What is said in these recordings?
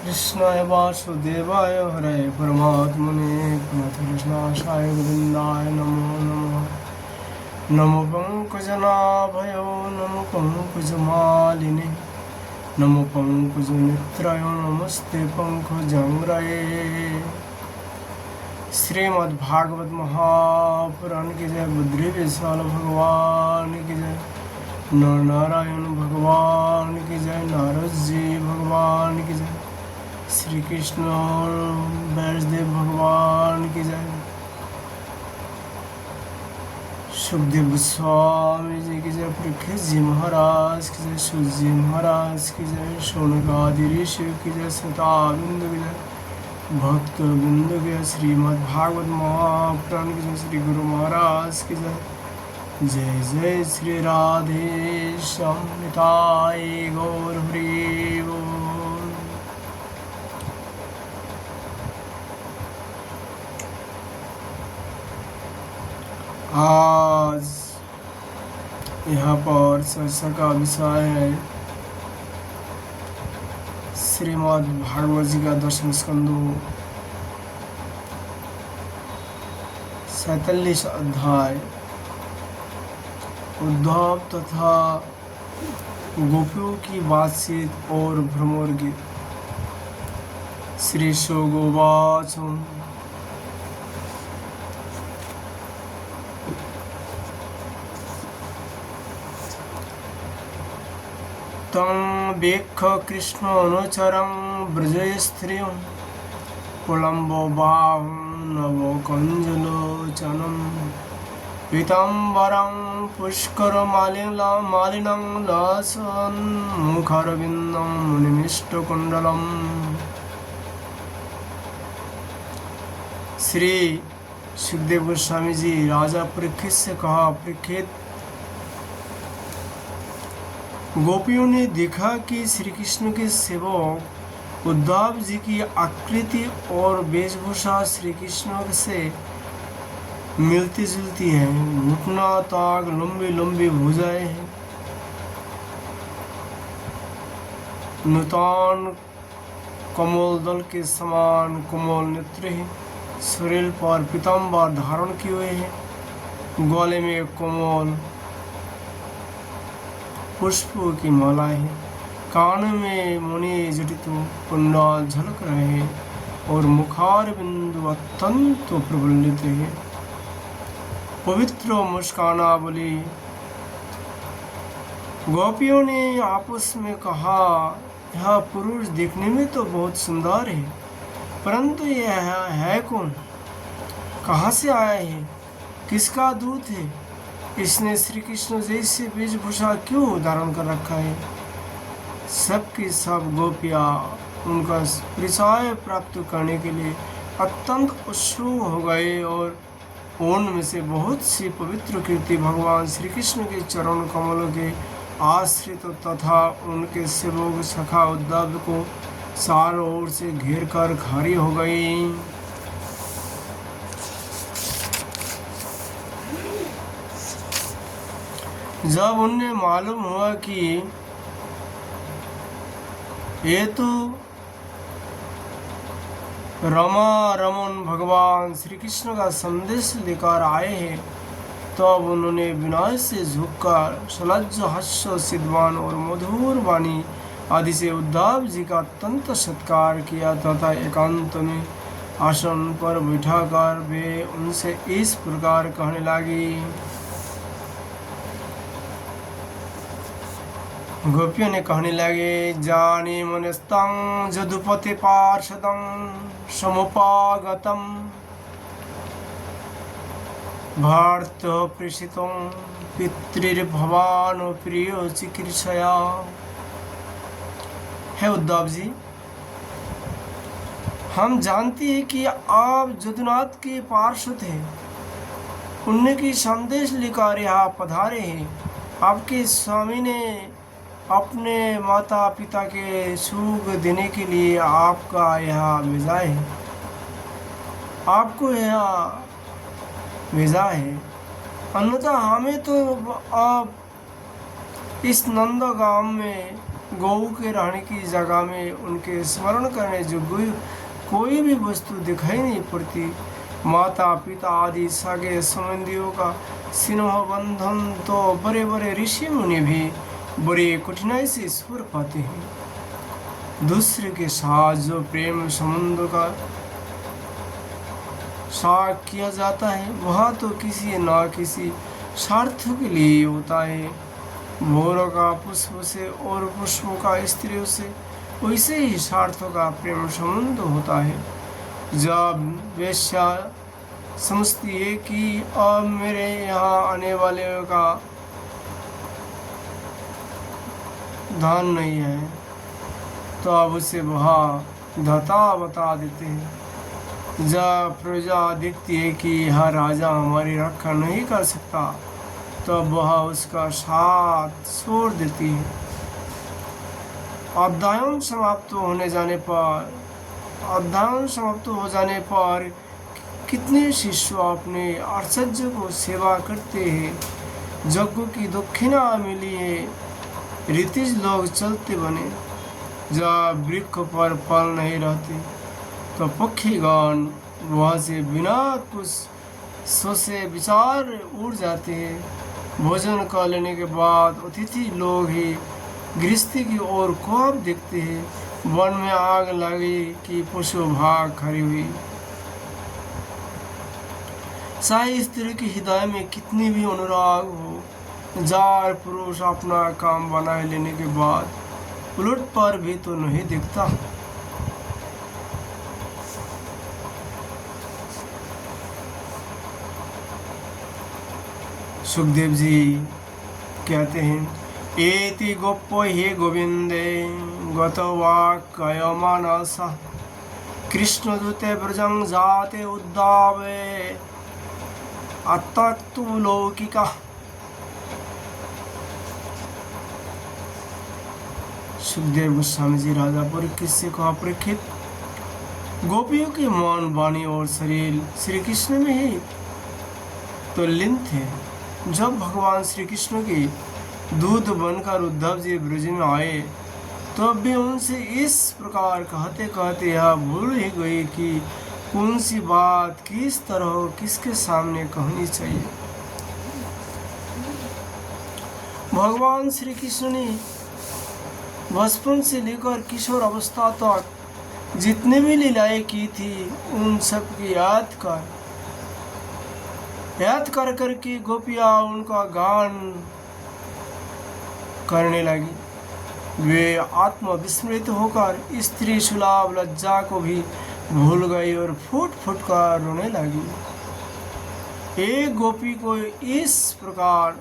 कृष्णाय वासुदेवाय हरे परमात्मने प्रणतकृष्णाशाय गोविन्दाय नमो नमः। नमो पङ्कजनाभयो नमो पङ्कजमालिने नमो पङ्कजमित्राय नमस्ते पंकजंग्रये। श्रीमद्भागवत महापुराण की जय। बुद्धि विशाल भगवान की जय। नर नारायण भगवान की जय। नारद जी भगवान की जय। श्री कृष्ण और वैष्णदेव भगवान की जय। सुखदेव गोस्वामी जी की जय। परीक्षित जी महाराज की जय। सूत जी महाराज की जय। शौनकादि ऋषि की जय। श्रोता बिंदु की जय। भक्त बिंदु की जय। श्रीमद्भागवत महापुराण की जय। श्री गुरु महाराज की जय। जय जय श्री राधे श्याम निताय गौर हरि बोल। आज यहाँ पर चर्चा का विषय है श्रीमद् भागवत जी का दशम स्कंदो 47 अध्याय उद्धव तथा गोपियों की बातचीत और भ्रमर गीत। श्री शोगोवाच तं वेक्ष कृष्णानुचरं व्रजस्त्रियं पुलम्बो बाहुं नवकञ्जलोचनं पीताम्बरं पुष्करमालिनं लासन् मुखारविन्दं मुनिमिष्टकुण्डलम्। श्री सुखदेव गोस्वामी जी राजा परीक्षित से कहा, परीक्षित, गोपियों ने देखा कि श्री कृष्ण के सेवक उद्धव जी की आकृति और वेशभूषा श्री कृष्ण से मिलती जुलती है। घुटना तक लंबी लंबी भुजाएं हैं। नूतन कमल दल के समान कोमल नेत्र है। शरीर पर पीताम्बर धारण किए हुए हैं। गले में कोमल पुष्प की माला है। कान में मुनि जटित कुंडल झलक रहे हैं और मुखार बिंदु अत्यंत प्रफुल्लित है। पवित्र मुस्काना बोली। गोपियों ने आपस में कहा, यह पुरुष देखने में तो बहुत सुंदर है, परंतु यह है कौन? कहाँ से आया है? किसका दूत है? इसने श्री कृष्ण जैसे वेशभूषा क्यों धारण कर रखा है? सबकी सब गोपियाँ उनका परिचय प्राप्त करने के लिए अत्यंत उत्सुक हो गए और उनमें से बहुत सी पवित्र कीर्ति भगवान श्री कृष्ण के चरण कमलों के आश्रित तथा उनके सेवक सखा उद्धव को चारों ओर से घेर कर खड़ी हो गई। जब उन्हें मालूम हुआ कि ये तो रमा रमन भगवान श्री कृष्ण का संदेश लेकर आए हैं, तो अब उन्होंने विनय से झुककर सलज्ज हास्य सिद्धवान और मधुर वाणी आदि से उद्धव जी का अत्यंत सत्कार किया तथा एकांत में आसन पर बैठाकर वे उनसे इस प्रकार कहने लगी। गोपियों ने कहने लगे, जानी मनस्तं जदुपति पार्षदं समुपागतं भारत प्रेषितं पितृभवान प्रिय चिकित्सया। है उद्धव जी, हम जानते हैं कि आप जदुनाथ के पार्षद हैं। उनके संदेश लेकर यहाँ पधारे हैं। आपके स्वामी ने अपने माता पिता के सुख देने के लिए आपका यहाँ भेजा है। आपको यहाँ भेजा है, अन्यथा हमें तो आप इस नंद गांव में गौ के रहने की जगह में उनके स्मरण करने जो कोई भी वस्तु दिखाई नहीं पड़ती। माता पिता आदि सगे संबंधियों का स्नेह बंधन तो बड़े बड़े ऋषि मुनि भी बड़ी कठिनाई से ईश्वर पाते हैं। दूसरे के साथ जो प्रेम संबंध का साथ किया जाता है वह तो किसी न किसी स्वार्थ के लिए होता है। मोरों का पुष्प से और पुष्पों का स्त्रियों से वैसे ही स्वार्थों का प्रेम संबंध होता है। जब वेश्या समझती है कि अब मेरे यहाँ आने वाले का धन नहीं है तो अब उसे वह धता बता देते हैं। जब प्रजा देखती है कि यह राजा हमारी रक्षा नहीं कर सकता तो वह उसका साथ छोड़ देती है। अध्ययन समाप्त हो जाने पर कितने शिष्य अपने आचार्य को सेवा करते हैं। यज्ञ की दक्षिणा मिली है, ऋतिज लोग चलते बने। जब वृक्ष पर फल नहीं रहते तो पक्षीगण वहाँ से बिना कुछ सोचे विचार उड़ जाते हैं। भोजन कर लेने के बाद अतिथि लोग ही गृहस्थी की ओर खूब देखते हैं। वन में आग लगी कि पशु भाग खड़ी हुई। चाहे स्त्री के हृदय में कितनी भी अनुराग हो, जार पुरुष अपना काम बनाए लेने के बाद उलट पर भी तो नहीं दिखता। सुखदेव जी कहते हैं, एति गोप्पो हे गोविंदे गतवाक्य मानसा कृष्ण दूते ब्रजं जाते उद्दावे अत्तु लौकिका। सुखदेव गोस्वामी जी राजा परीक्षित से कहा, परीक्षित, गोपियों के मन, वाणी और शरीर श्री कृष्ण में ही तो लीन थे। जब भगवान श्री कृष्ण की दूत बनकर उद्धव जी ब्रज में आए तो भी उनसे इस प्रकार कहते कहते यह भूल ही गए कि कौन सी बात किस तरह किसके सामने कहनी चाहिए। भगवान श्री कृष्ण ने बचपन से लेकर किशोर अवस्था तक जितने भी लीलाएं की थी उन सब की याद कर करके गोपियां उनका गान करने लगी। वे आत्मविस्मृत होकर स्त्री सुलभ लज्जा को भी भूल गई और फूट फूट कर रोने लगी। एक गोपी को इस प्रकार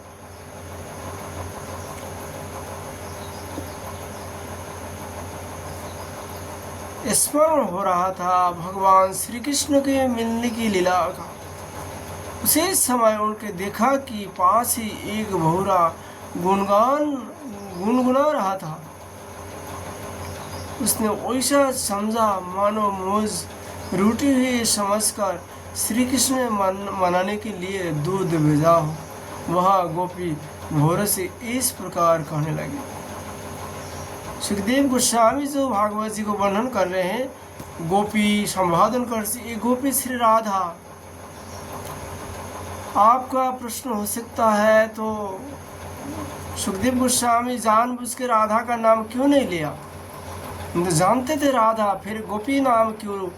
स्मरण हो रहा था भगवान श्री कृष्ण के मिलने की लीला का। उसी समय उनके देखा कि पास ही एक बहुरा गुनगुना रहा था। उसने वैसा समझा मानो मुझ रूठी हुई समझकर श्री कृष्ण ने मनाने के लिए दूध भेजा हो। वह गोपी भोर से इस प्रकार कहने लगी। सुखदेव गोस्वामी जो भागवत जी को वर्णन कर रहे हैं, गोपी संवादन कर ये गोपी श्री राधा। आपका प्रश्न हो सकता है तो सुखदेव गोस्वामी जानबूझ के राधा का नाम क्यों नहीं लिया? तो जानते थे राधा, फिर गोपी नाम क्यों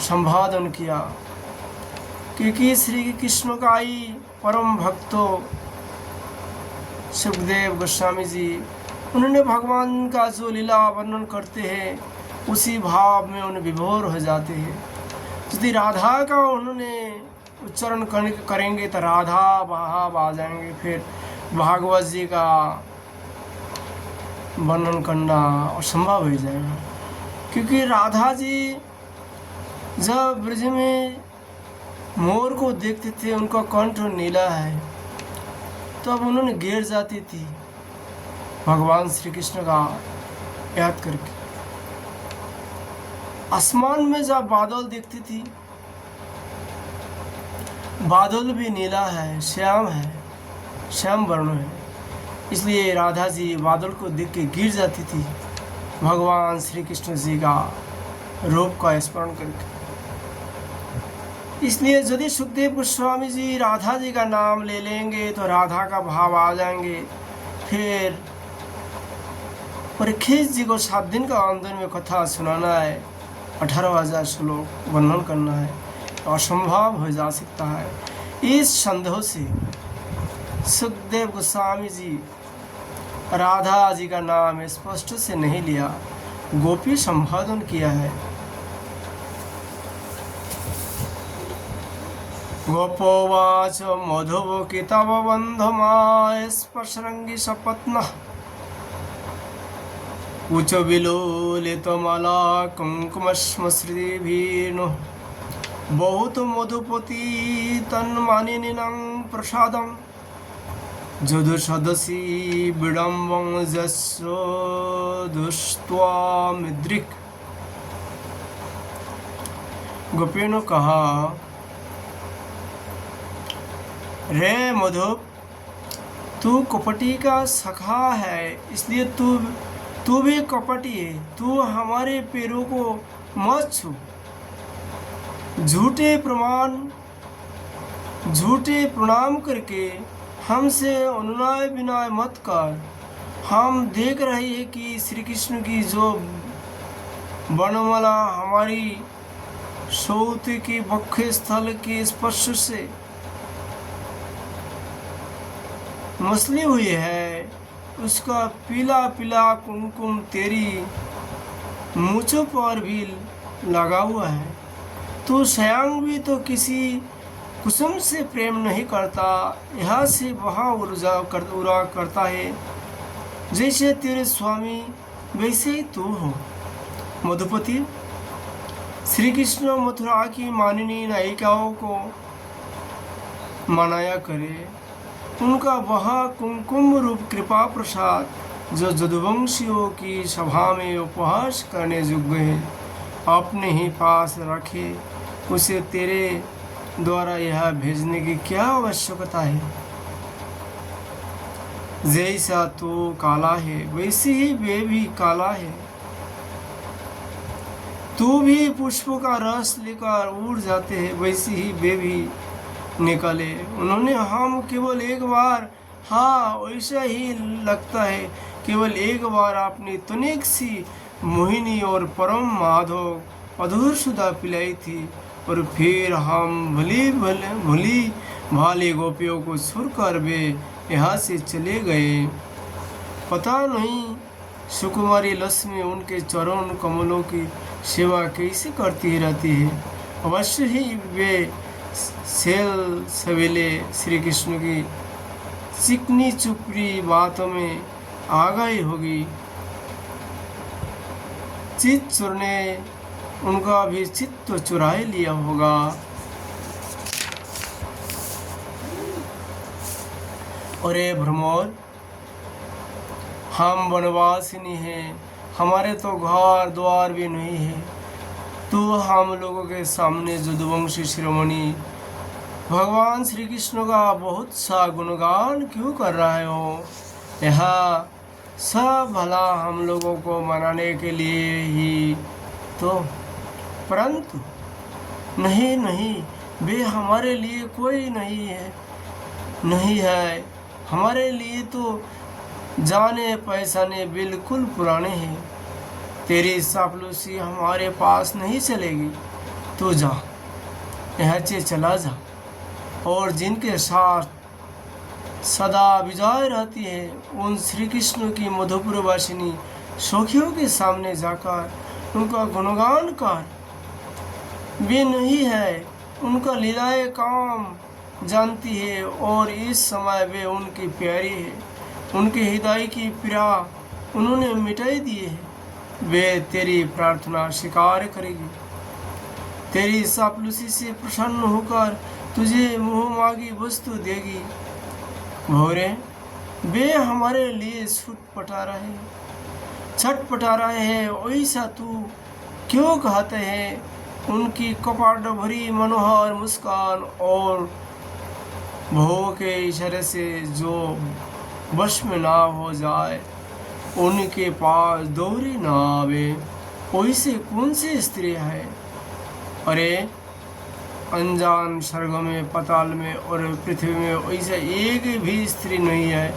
संवादन किया? क्योंकि श्री कृष्ण का ही परम भक्तो सुखदेव गोस्वामी जी, उन्होंने भगवान का जो लीला वर्णन करते हैं उसी भाव में उन्हें विभोर हो जाते हैं। यदि राधा का उन्होंने उच्चारण करेंगे तो राधा भाव आ जाएंगे, फिर भागवत जी का वर्णन करना असंभव हो जाएगा। क्योंकि राधा जी जब ब्रज में मोर को देखते थे, उनका कंठ नीला है, तो अब उन्होंने गिर जाती थी भगवान श्री कृष्ण का याद करके। आसमान में जब बादल देखती थी, बादल भी नीला है, श्याम वर्ण है। इसलिए राधा जी बादल को देख के गिर जाती थी भगवान श्री कृष्ण जी का रूप का स्मरण करके। इसलिए यदि सुखदेव गोस्वामी जी राधा जी का नाम ले लेंगे तो राधा का भाव आ जाएंगे। फिर परीक्षित जी को 7 दिन का अंदर में कथा सुनाना है, 18,000 श्लोक वर्णन करना है, असंभव हो जा सकता है। इस संदेह से सुखदेव गोस्वामी जी राधा जी का नाम स्पष्ट से नहीं लिया, गोपी संबोधन किया है। गोपोवाच मधुवकी तव बंधुमा स्पर्शरंगी सपत्न उच्च विलोलितमाला कुङ्कुमश्मश्रुतिभिर्नु बहुत मधुपति तन्मानिनीनां प्रसादं जदु सदसि विडम्बं जस्व दुष्ट्वामिदृक्। गोपियों ने कहा, रे मधु, तू कपटी का सखा है, इसलिए तू भी कपटी है। तू हमारे पैरों को मत छू, झूठे प्रणाम करके हमसे अनुनय विनय मत कर। हम देख रहे हैं कि श्री कृष्ण की जो वर्णमाला हमारी सौते की वक्ष स्थल के स्पर्श से मसली हुई है, उसका पीला पीला कुमकुम तेरी मूँछों पर भी लगा हुआ है। तू स्वयं भी तो किसी कुसुम से प्रेम नहीं करता, यहाँ से वहाँ उड़ा करता है। जैसे तेरे स्वामी वैसे ही तू हो। मधुपति, श्री कृष्ण मथुरा की माननीय नायिकाओं को मनाया करे। उनका वह कुमकुम रूप कृपा प्रसाद जो यदुवंशियों की सभा में उपहास करने योग्य है, अपने ही पास रखे। उसे तेरे द्वारा यह भेजने की क्या आवश्यकता है? जैसा तू काला है वैसे ही वे भी काला है। तू भी पुष्पों का रस लेकर उड़ जाते हैं, वैसे ही वे भी निकले। उन्होंने हम केवल एक बार, हाँ वैसा ही लगता है, केवल एक बार अपनी तनिक सी मोहिनी और परम माधव अधूर सुधा पिलाई थी, और फिर हम भली भाली गोपियों को छुड़ कर वे यहाँ से चले गए। पता नहीं सुकुमारी लक्ष्मी उनके चरण कमलों की सेवा कैसे करती रहती है। अवश्य ही वे सवेले श्री कृष्ण की चिकनी चुपड़ी बातों में आ गई होगी। चित चुरने उनका भी चित्त तो चुराए लिया होगा। अरे भ्रमर, हम वनवासिनी हैं, हमारे तो घर द्वार भी नहीं है। तू हम लोगों के सामने यदुवंशी शिरोमणि भगवान श्री कृष्ण का बहुत सा गुणगान क्यों कर रहे हो? यहाँ सब भला हम लोगों को मनाने के लिए ही तो, परंतु नहीं नहीं, वे हमारे लिए कोई नहीं है। हमारे लिए तो जाने पहचाने बिल्कुल पुराने हैं। तेरी चापलूसी हमारे पास नहीं चलेगी। तो जा, यहाँ से चला जा, और जिनके साथ सदा विजय रहती है उन श्री कृष्ण की मधुपुर वासिनी सखियों के सामने जाकर उनका गुणगान कर। वे नहीं है, उनका लीलाए काम जानती है, और इस समय वे उनकी प्यारी है। उनके हृदय की पीड़ा उन्होंने मिटाई दी है। वे तेरी प्रार्थना स्वीकार करेगी, तेरी चापलूसी से प्रसन्न होकर तुझे मुँह मांगी वस्तु देगी। भोरे वे हमारे लिए छटपटा रहे हैं, वैसा तू क्यों कहते हैं? उनकी कपाट भरी मनोहर मुस्कान और भोग के इशारे से जो वश में ना हो जाए, उनके पास दौरी ना आवे, वैसे कौन सी स्त्री है? अरे अनजान स्वर्ग में, पाताल में और पृथ्वी में वैसे एक भी स्त्री नहीं है।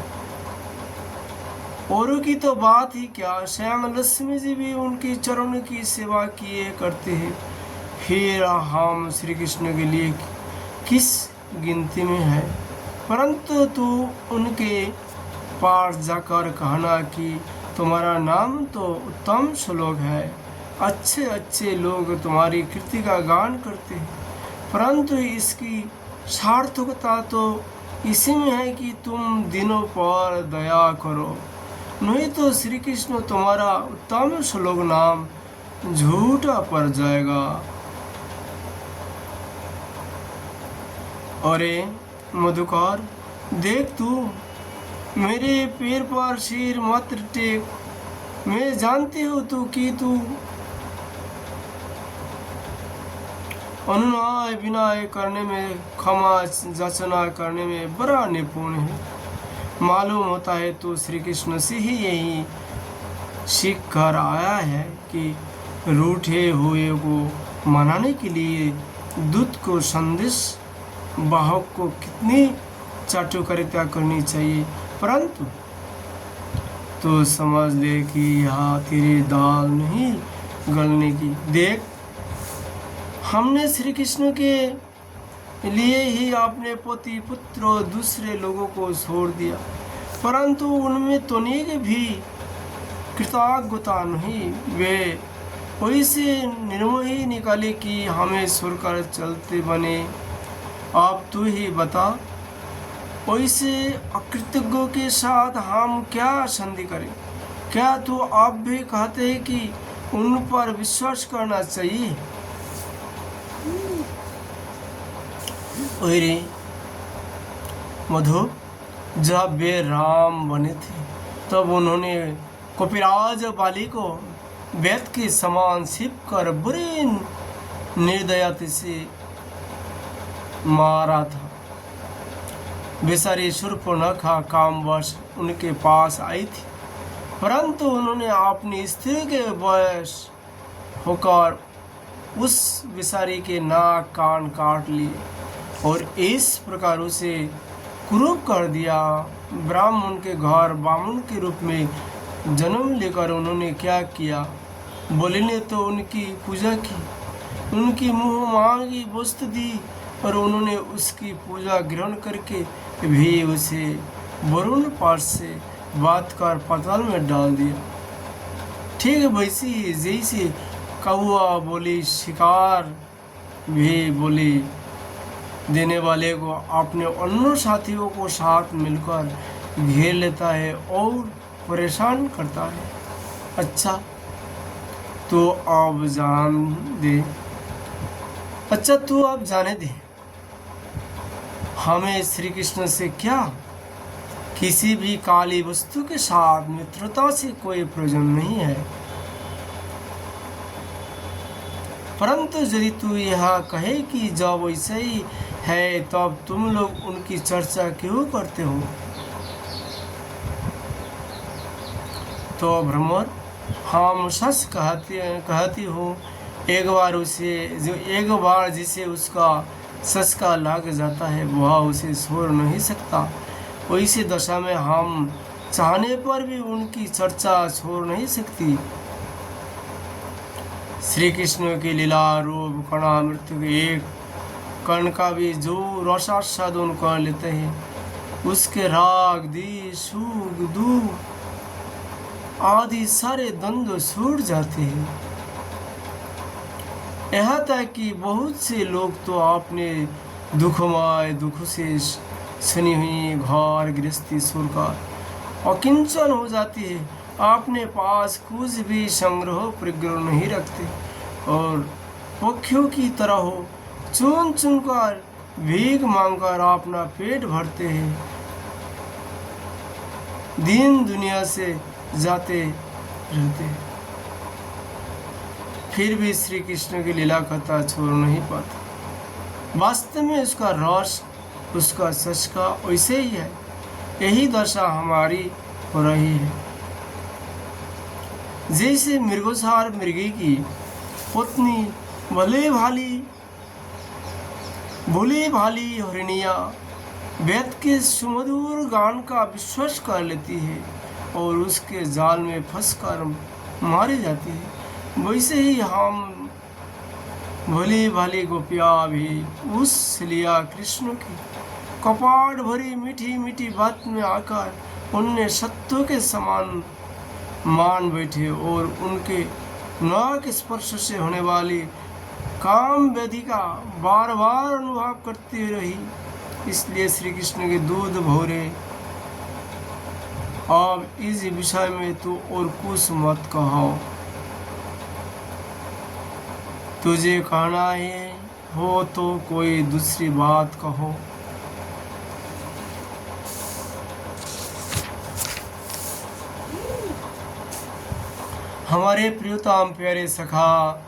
औरों की तो बात ही क्या, स्वयं लक्ष्मी जी भी उनके चरणों की सेवा किए करते हैं। फिर हम श्री कृष्ण के लिए किस गिनती में है? परंतु तू उनके पास जाकर कहना कि तुम्हारा नाम तो उत्तम श्लोक है, अच्छे अच्छे लोग तुम्हारी कीर्ति का गान करते हैं, परंतु इसकी सार्थकता तो इसी में है कि तुम दिनों पर दया करो, नहीं तो श्री कृष्ण तुम्हारा उत्तम श्लोक नाम झूठा पड़ जाएगा। अरे मधुकर, देख तू मेरे पैर पर सिर मत टेक, मैं जानती हूँ तू कि तू अनुनय विनय करने में, क्षमा याचना करने में बड़ा निपुण है। मालूम होता है तो श्री कृष्ण से ही यही सीख कर आया है कि रूठे हुए को मनाने के लिए दूत को संदेश वाहक को कितनी चाटुकारिता करनी चाहिए, परंतु तो समझ ले कि यहाँ तेरी दाल नहीं गलने की। देख, हमने श्री कृष्ण के लिए ही अपने पति पुत्र और दूसरे लोगों को छोड़ दिया, परंतु उनमें तो एक भी कृतज्ञता नहीं। वे वैसे निर्मोही निकाले कि हमें छोड़कर चलते बने। अब तू ही बता, वैसे अकृतज्ञों के साथ हम क्या संधि करें? क्या तू आप भी कहते हैं कि उन पर विश्वास करना चाहिए? अरे मधु, जब वे राम बने थे तब उन्होंने कपिराज बाली को वैद के समान छिप कर बुरे निर्दयता से मारा था। बेचारी शूर्पणखा कामवश उनके पास आई थी, परंतु उन्होंने अपनी स्त्री के वश होकर उस बेचारी के नाक कान काट लिए और इस प्रकार उसे कुरूप कर दिया। ब्राह्मण के घर बामन के रूप में जन्म लेकर उन्होंने क्या किया? बोले ने तो उनकी पूजा की, उनकी मुँह मांगी वस्तु दी और उन्होंने उसकी पूजा ग्रहण करके भी उसे वरुण पास से बात कर पाताल में डाल दिया। ठीक है, वैसी जैसे कौआ बोली शिकार भी बोली देने वाले को अपने अन्य साथियों को साथ मिलकर घेर लेता है और परेशान करता है। अच्छा तो अब जान दे, अच्छा तू अब जाने दे, हमें श्री कृष्ण से क्या किसी भी काली वस्तु के साथ मित्रता से कोई प्रयोजन नहीं है। परंतु यदि तू यह कहे कि जब वैसे ही है तब तुम लोग उनकी चर्चा क्यों करते हो? तो भ्रमर, हम सच कहती हूँ, एक बार जिसे उसका सस्का लग जाता है वह उसे छोड़ नहीं सकता। वैसी दशा में हम चाहने पर भी उनकी चर्चा छोड़ नहीं सकती। श्री कृष्ण की लीला रूप कणा मृत्यु के एक कण का भी जो रसास्वादन कर लेते हैं, उसके राग दी सुख दुख आदि सारे द्वंद्व छूट जाते हैं। यहाँ तक कि बहुत से लोग तो अपने दुखमय दुख से सुनी हुई घर गृहस्थी छोड़कर अकिंचन हो जाती है, अपने पास कुछ भी संग्रह परिग्रह नहीं रखते और पक्षियों की तरह हो चुन चुन कर भीख मांगकर अपना पेट भरते हैं, दिन दुनिया से जाते रहते हैं, फिर भी श्री कृष्ण की लीला कथा छोड़ नहीं पाते। वास्तव में उसका रस, उसका सचका वैसे ही है। यही दशा हमारी हो रही है। जैसे मृगोसार मृगी की पत्नी भोली भाली हिरनिया वेद के सुमधुर गान का विश्वास कर लेती है और उसके जाल में फंसकर मारी जाती है, वैसे ही हम भोली भाली गोपियाँ भी उस लिया कृष्ण की कपाट भरी मीठी मीठी बात में आकर उन्हें सत्यों के समान मान बैठे और उनके नाक स्पर्श से होने वाली काम व्याधि का बार बार अनुभव करती रही। इसलिए श्री कृष्ण के दूध भौरे अब इस विषय में तो और कुछ मत कहो, तुझे कहना है हो तो कोई दूसरी बात कहो। हमारे प्रियतम प्यारे सखा,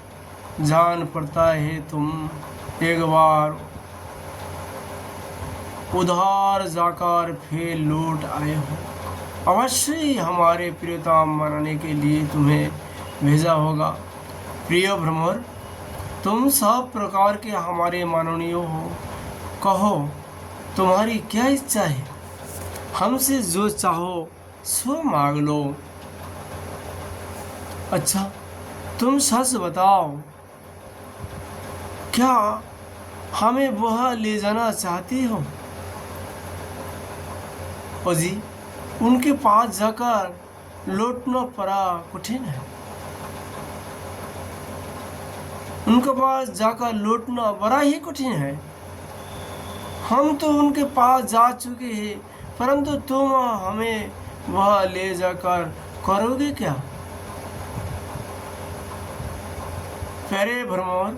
जान पड़ता है तुम एक बार उधार जाकर फिर लौट आए हो। अवश्य ही हमारे प्रियतम मनाने के लिए तुम्हें भेजा होगा। प्रिय भ्रमर, तुम सब प्रकार के हमारे माननीय हो, कहो तुम्हारी क्या इच्छा है, हमसे जो चाहो सो मांग लो। अच्छा, तुम सच बताओ, क्या हमें वह ले जाना चाहती हो? जी, उनके पास जाकर लौटना बड़ा कठिन है। उनके पास जाकर लौटना बड़ा ही कठिन है। हम तो उनके पास जा चुके हैं, परंतु तुम हमें वह ले जाकर करोगे क्या? प्यारे भ्रमर,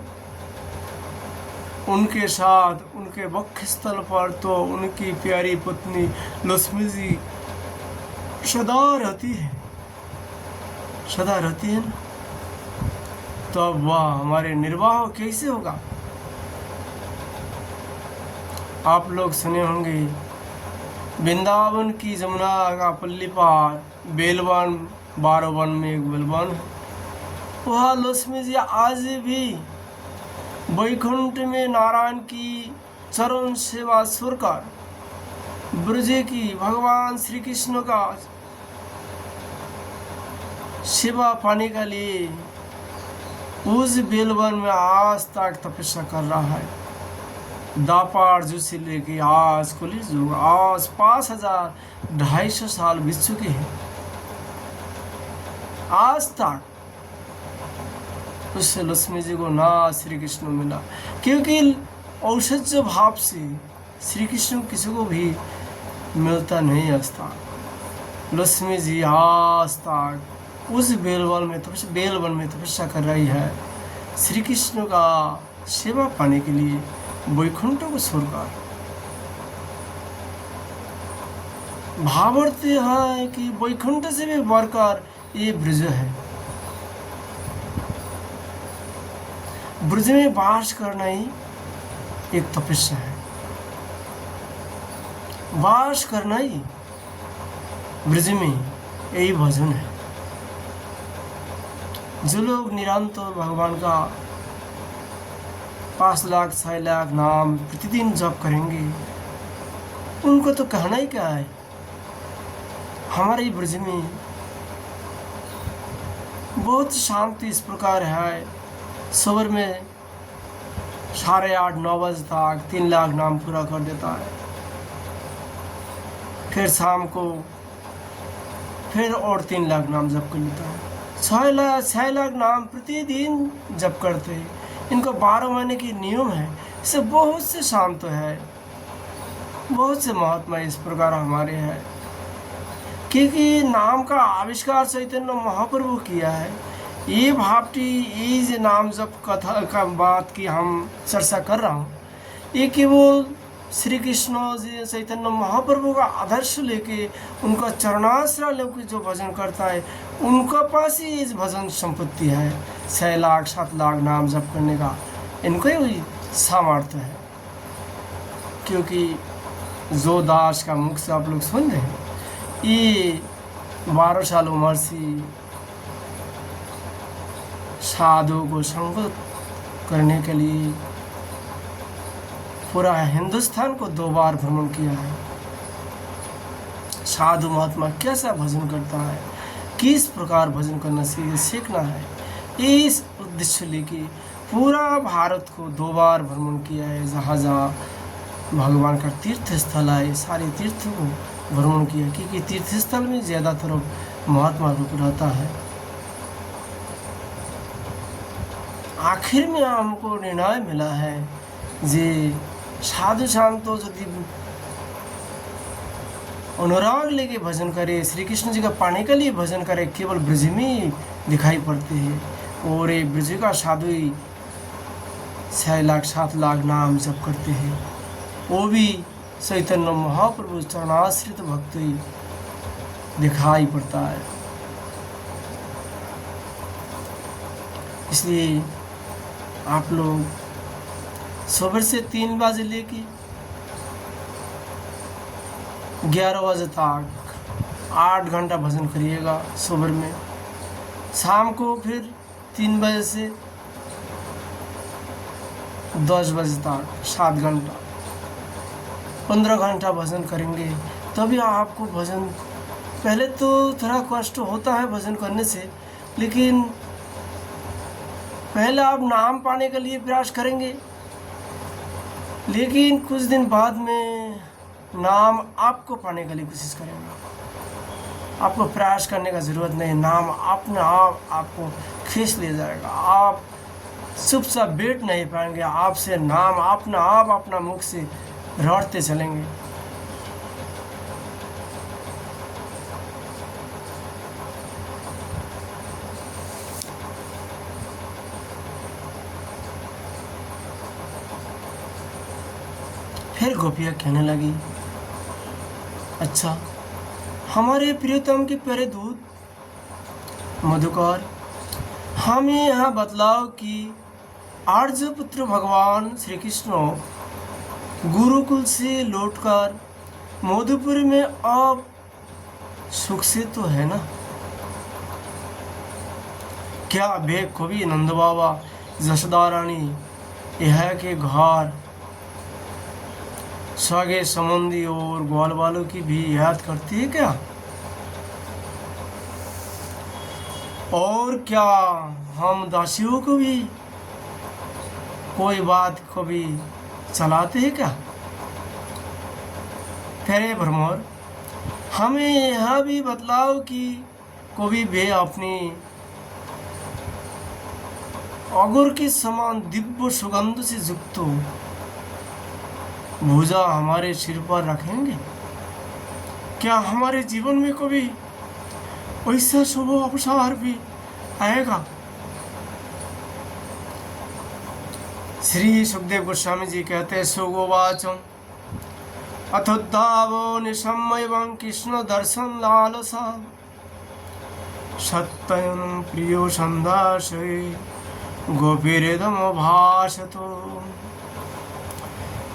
उनके साथ उनके वक्षस्थल पर तो उनकी प्यारी पत्नी लक्ष्मी जी सदा रहती है ना, तो अब वह हमारे निर्वाह कैसे होगा? आप लोग सुने होंगे, वृंदावन की जमुना का पल्ली पार बेलवन 12 वन में एक बेलवन है। वह लक्ष्मी जी आज भी वैकुंठ में नारायण की चरण सेवा सुरकर ब्रज की भगवान श्री कृष्ण का सेवा पाने के लिए उस बेलवन में आज तक तपस्या कर रहा है। दापार जो से लेके आज कलिज युग, आज 5250 साल बीत चुके हैं। आज तक उससे लक्ष्मी जी को ना श्री कृष्ण मिला, क्योंकि औषध भाव से श्री कृष्ण किसी को भी मिलता नहीं। आज तक लक्ष्मी जी आज तक उस बेलवन में तपस्या कर रही है, श्री कृष्ण का सेवा पाने के लिए वैकुंठ को छोड़कर। भावार्थ है कि वैकुंठ से भी बढ़कर ये ब्रज है। ब्रज में वास करना ही एक तपस्या है। वास करना ही ब्रज में यही भजन है। जो लोग निरंतर भगवान का 5 लाख 6 लाख नाम प्रतिदिन जप करेंगे, उनको तो कहना ही क्या है। हमारे ब्रज में बहुत शांति इस प्रकार है। सुबह में 8:30 9 बजे तक 3 लाख नाम पूरा कर देता है। फिर शाम को फिर और 3 लाख नाम जप कर लेता है। 6 लाख नाम प्रतिदिन जप करते हैं। इनको 12 महीने की नियम है। इससे बहुत से शांत है, बहुत से महात्मा इस प्रकार हमारे हैं, क्योंकि नाम का आविष्कार चैतन्य महाप्रभु किया है। ये भावटी ये जो नाम जप कथा का बात की हम चर्चा कर रहा हूँ, ये केवल श्री कृष्ण जी चैतन्य महाप्रभु का आदर्श लेके उनका चरणाश्रय लेके जो भजन करता है, उनका पास ही इस भजन संपत्ति है। 6 लाख 7 लाख नाम जप करने का इनको ही सामर्थ्य है, क्योंकि जो दास का मुख से आप लोग सुन रहे हैं, ये 12 साल उम्र से साधु को संगत करने के लिए पूरा हिंदुस्तान को 2 बार भ्रमण किया है। साधु महात्मा कैसा भजन करता है, किस प्रकार भजन करना सीखना है, इस उद्देश्य लेके पूरा भारत को 2 बार भ्रमण किया है। जहाँ जहाँ भगवान का तीर्थ स्थल है, सारे तीर्थों को भ्रमण किया, क्योंकि तीर्थ स्थल में ज़्यादातर महात्मा रूप रहता है। आखिर में हमको निर्णय मिला है जे साधु शांतो यदि अनुराग लेके भजन करे, श्री कृष्ण जी का पाने के लिए भजन करे, केवल ब्रज में दिखाई पड़ते हैं। और ये ब्रज का साधु ही 6 लाख 7 लाख नाम जप करते हैं, वो भी चैतन्य महाप्रभु चरणाश्रित भक्त ही दिखाई पड़ता है। इसलिए आप लोग सुबह से 3 बजे लेके 11 बजे तक 8 घंटा भजन करिएगा सुबह में। शाम को फिर 3 बजे से 10 बजे तक 7 घंटा 15 घंटा भजन करेंगे, तभी आपको भजन, पहले तो थोड़ा कष्ट होता है भजन करने से, लेकिन पहले आप नाम पाने के लिए प्रयास करेंगे, लेकिन कुछ दिन बाद में नाम आपको पाने के लिए कोशिश करेंगे। आपको प्रयास करने का ज़रूरत नहीं, नाम अपने आप आपको खींच ले जाएगा। आप चुपचाप बैठ नहीं पाएंगे, आपसे नाम अपना आप अपना मुख से रटते चलेंगे। फिर गोपियाँ कहने लगी, अच्छा हमारे प्रियतम के प्यारे दूत मधुकर, हमें यहाँ बतलाओ कि आर्यपुत्र भगवान श्री कृष्ण गुरुकुल से लौटकर मधुपुर में अब सुख से तो है ना? क्या वे कभी नंद बाबा, जशोदा रानी, यह के घर सगे संबंधी और ग्वाल वालों की भी याद करती है क्या? और क्या हम दासियों को भी कोई बात कभी चलाते हैं क्या? तेरे भ्रमर, हमें यह भी बतलाओ कि कभी वे अपनी अगुर के समान दिव्य सुगंध से युक्त भुजा हमारे सिर पर रखेंगे? क्या हमारे जीवन में कभी वैसा शुभ अवसर भी आएगा? श्री सुखदेव गोस्वामी जी कहते हैं, सुगोवाचम अथोद्धावो निशम्यं कृष्ण दर्शन लालसा सत्यं प्रियो संदासे गोपीरेदम भाषतो।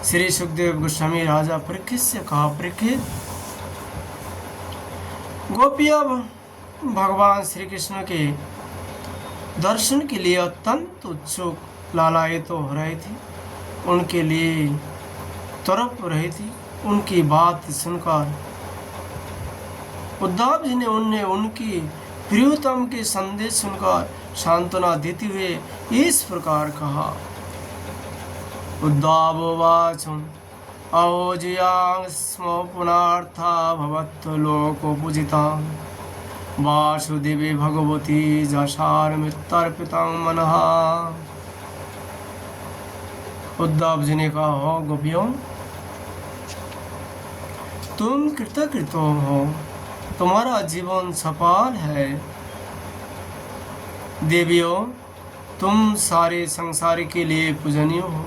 श्री सुखदेव गोस्वामी राजा परीक्षित से कहा, परीक्षित, गोपियाँ भगवान श्री कृष्ण के दर्शन के लिए अत्यंत उत्सुक लालायित तो हो रही थी, उनके लिए तड़प रही थी। उनकी बात सुनकर उद्धव जी ने उनकी प्रियतम के संदेश सुनकर सांत्वना देते हुए इस प्रकार कहा, उद्धवोवाचम् अवोजयां स्म पुनर्था भवत्व लोको पूजितां वासुदेवी भगवती जशारमितर्पितं मनः। उद्धव जी ने कहा, हो गोपियों, तुम कृतकृत हो, तुम्हारा जीवन सफल है। देवियों, तुम सारे संसार के लिए पूजनीय हो,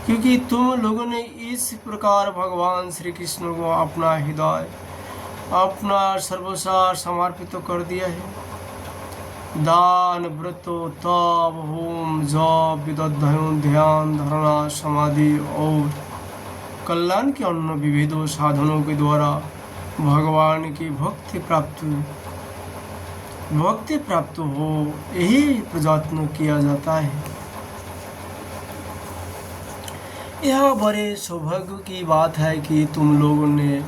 क्योंकि तुम लोगों ने इस प्रकार भगवान श्री कृष्ण को अपना हृदय, अपना सर्वसार समर्पित कर दिया है। दान, व्रत, तप, होम, जप, विदध्ययन, ध्यान, धारणा, समाधि और कल्याण के अन्य विविधों साधनों के द्वारा भगवान की भक्ति प्राप्त हो, यही प्रयत्न किया जाता है। यह बड़े सौभाग्य की बात है कि तुम लोगों ने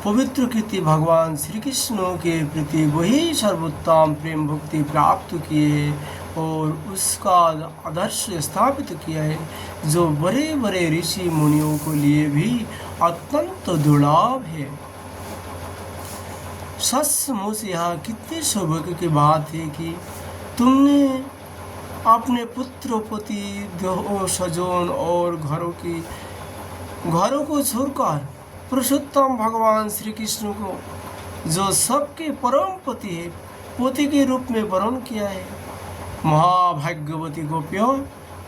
पवित्र कृति भगवान श्री कृष्ण के प्रति वही सर्वोत्तम प्रेम भक्ति प्राप्त किए और उसका आदर्श स्थापित किया है जो बड़े बड़े ऋषि मुनियों के लिए भी अत्यंत दुर्लभ है। सचमुच यह कितनी सौभाग्य की बात है कि तुमने अपने पुत्र पति स्वजन और घरों को छोड़कर पुरुषोत्तम भगवान श्री कृष्ण को, जो सबके परम पति है, पति के रूप में वर्ण किया है। महाभाग्यवती गोपियों,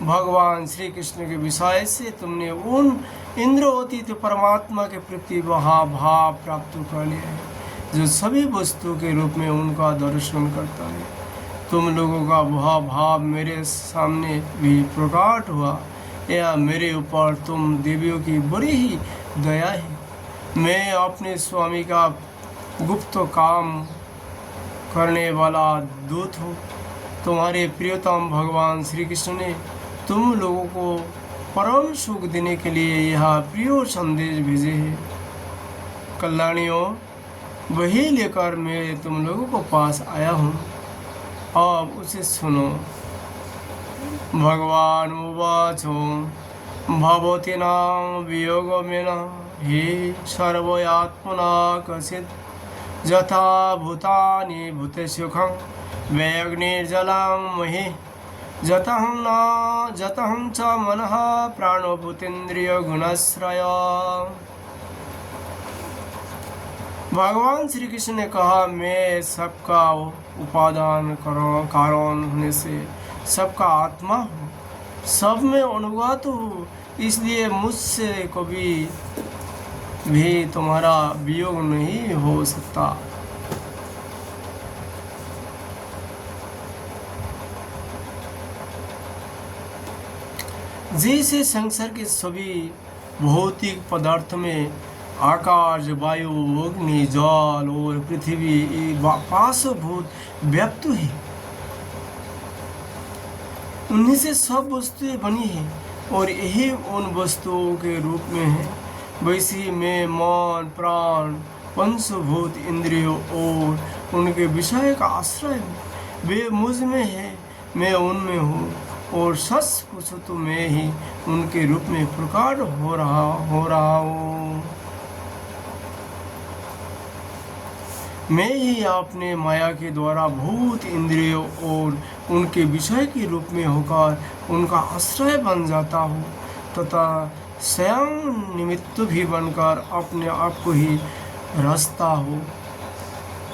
भगवान श्री कृष्ण के विषय से तुमने उन इंद्रियोतीत परमात्मा के प्रति वह भाव प्राप्त कर लिया है जो सभी वस्तुओं के रूप में उनका दर्शन करता है। तुम लोगों का वह भाव मेरे सामने भी प्रकट हुआ। यह मेरे ऊपर तुम देवियों की बड़ी ही दया है। मैं अपने स्वामी का गुप्त काम करने वाला दूत हूँ। तुम्हारे प्रियतम भगवान श्री कृष्ण ने तुम लोगों को परम सुख देने के लिए यह प्रिय संदेश भेजे है। कल्याणियों, वही लेकर मैं तुम लोगों को पास आया हूँ, अब उसे सुनो। भगवान उवाचो भवती नाम वियोगमेन हि सर्वयात्मना कचित् यथा भूतानि भूतसुखं वैग्निर्जलं महि जतहं च मनः प्राणभूतेन्द्रिय गुणाश्रय। भगवान श्री कृष्ण ने कहा, मैं सबका उपादान कारण होने से सबका आत्मा हूँ, सब में अनुगत हूँ, इसलिए मुझसे कभी भी तुम्हारा वियोग नहीं हो सकता। जैसे संसार के सभी भौतिक पदार्थ में आकाश, वायु, अग्नि, जल और पृथ्वी पांचभूत व्याप्त है, उन्हीं से सब वस्तुएं बनी है और यही उन वस्तुओं के रूप में है। वैसे मैं मन, प्राण, पंचभूत इंद्रियों और उनके विषय का आश्रय हूँ। वे मुझ में है, मैं उनमें हूँ, और सच पूछो तो मैं ही उनके रूप में प्रकट हो रहा हूँ। मैं ही अपने माया के द्वारा भूत इंद्रियों और उनके विषय के रूप में होकर उनका आश्रय बन जाता हूँ तथा स्वयं निमित्त भी बनकर अपने आप को ही रचता हूँ,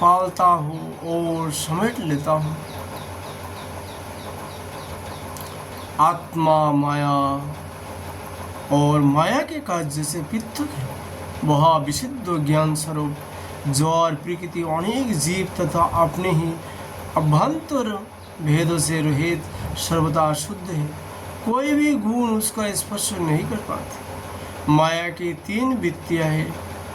पालता हूँ और समेट लेता हूँ। आत्मा माया और माया के कार्य से पृथक है। वह विशुद्ध ज्ञान स्वरूप जड़ प्रकृति अनेक जीव तथा अपने ही अभ्यंतर भेदों से रहित सर्वदा शुद्ध है। कोई भी गुण उसका स्पर्श नहीं कर पाते। माया की तीन वृत्तियां हैं,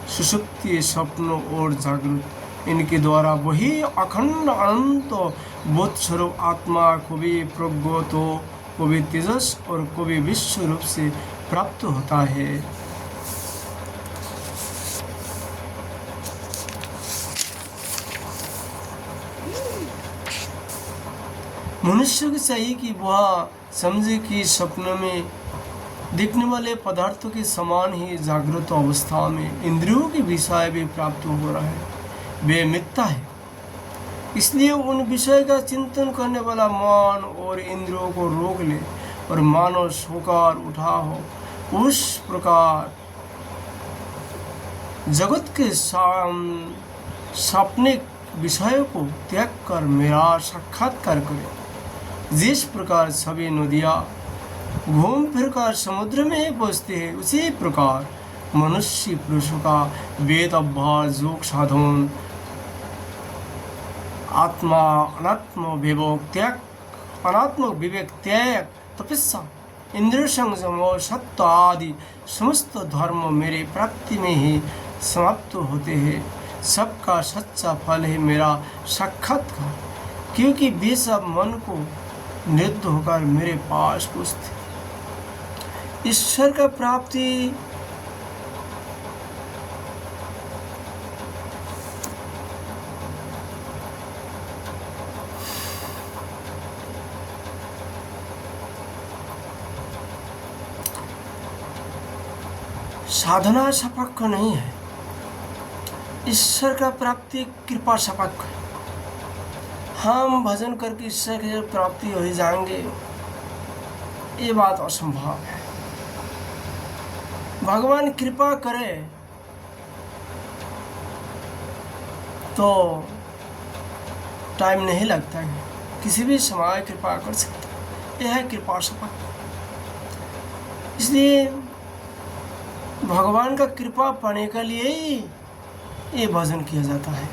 सुषुप्ति, स्वप्न और जागृत। इनके द्वारा वही अखंड अनंत बोध स्वरूप आत्मा कभी प्रज्ञोत, कभी तेजस और कभी विश्व रूप से प्राप्त होता है। मनुष्य को चाहिए कि वह समझे कि सपने में दिखने वाले पदार्थों के समान ही जागृत अवस्था में इंद्रियों के विषय भी प्राप्त हो रहा है, वे मिथ्या है। इसलिए उन विषय का चिंतन करने वाला मन और इंद्रियों को रोक ले और मानो सोकर उठा हो। उस प्रकार जगत के सपने विषयों को त्याग कर मेरा साक्षात्कार करे। जिस प्रकार सभी नदियाँ घूम फिर कर समुद्र में पहुँचते हैं, उसी प्रकार मनुष्य पुरुषों का वेद अभ्यास, योग साधन, अनात्म विवेक त्याग, तपस्या इंद्रिय संयम और सत्य आदि समस्त धर्म मेरे प्राप्ति में ही समाप्त होते हैं। सबका सच्चा फल है मेरा साक्षात्कार, क्योंकि वे सब मन को निरुद्ध होकर मेरे पास पूछते। ईश्वर का प्राप्ति साधना सापेक्ष नहीं है, ईश्वर का प्राप्ति कृपा सापेक्ष है। हम भजन करके ईश्वर की प्राप्ति हो ही जाएंगे, ये बात असंभव है। भगवान कृपा करे तो टाइम नहीं लगता है, किसी भी समय कृपा कर सकता है, यह है कृपा सापेक्ष। इसलिए भगवान का कृपा पाने के लिए ही ये भजन किया जाता है।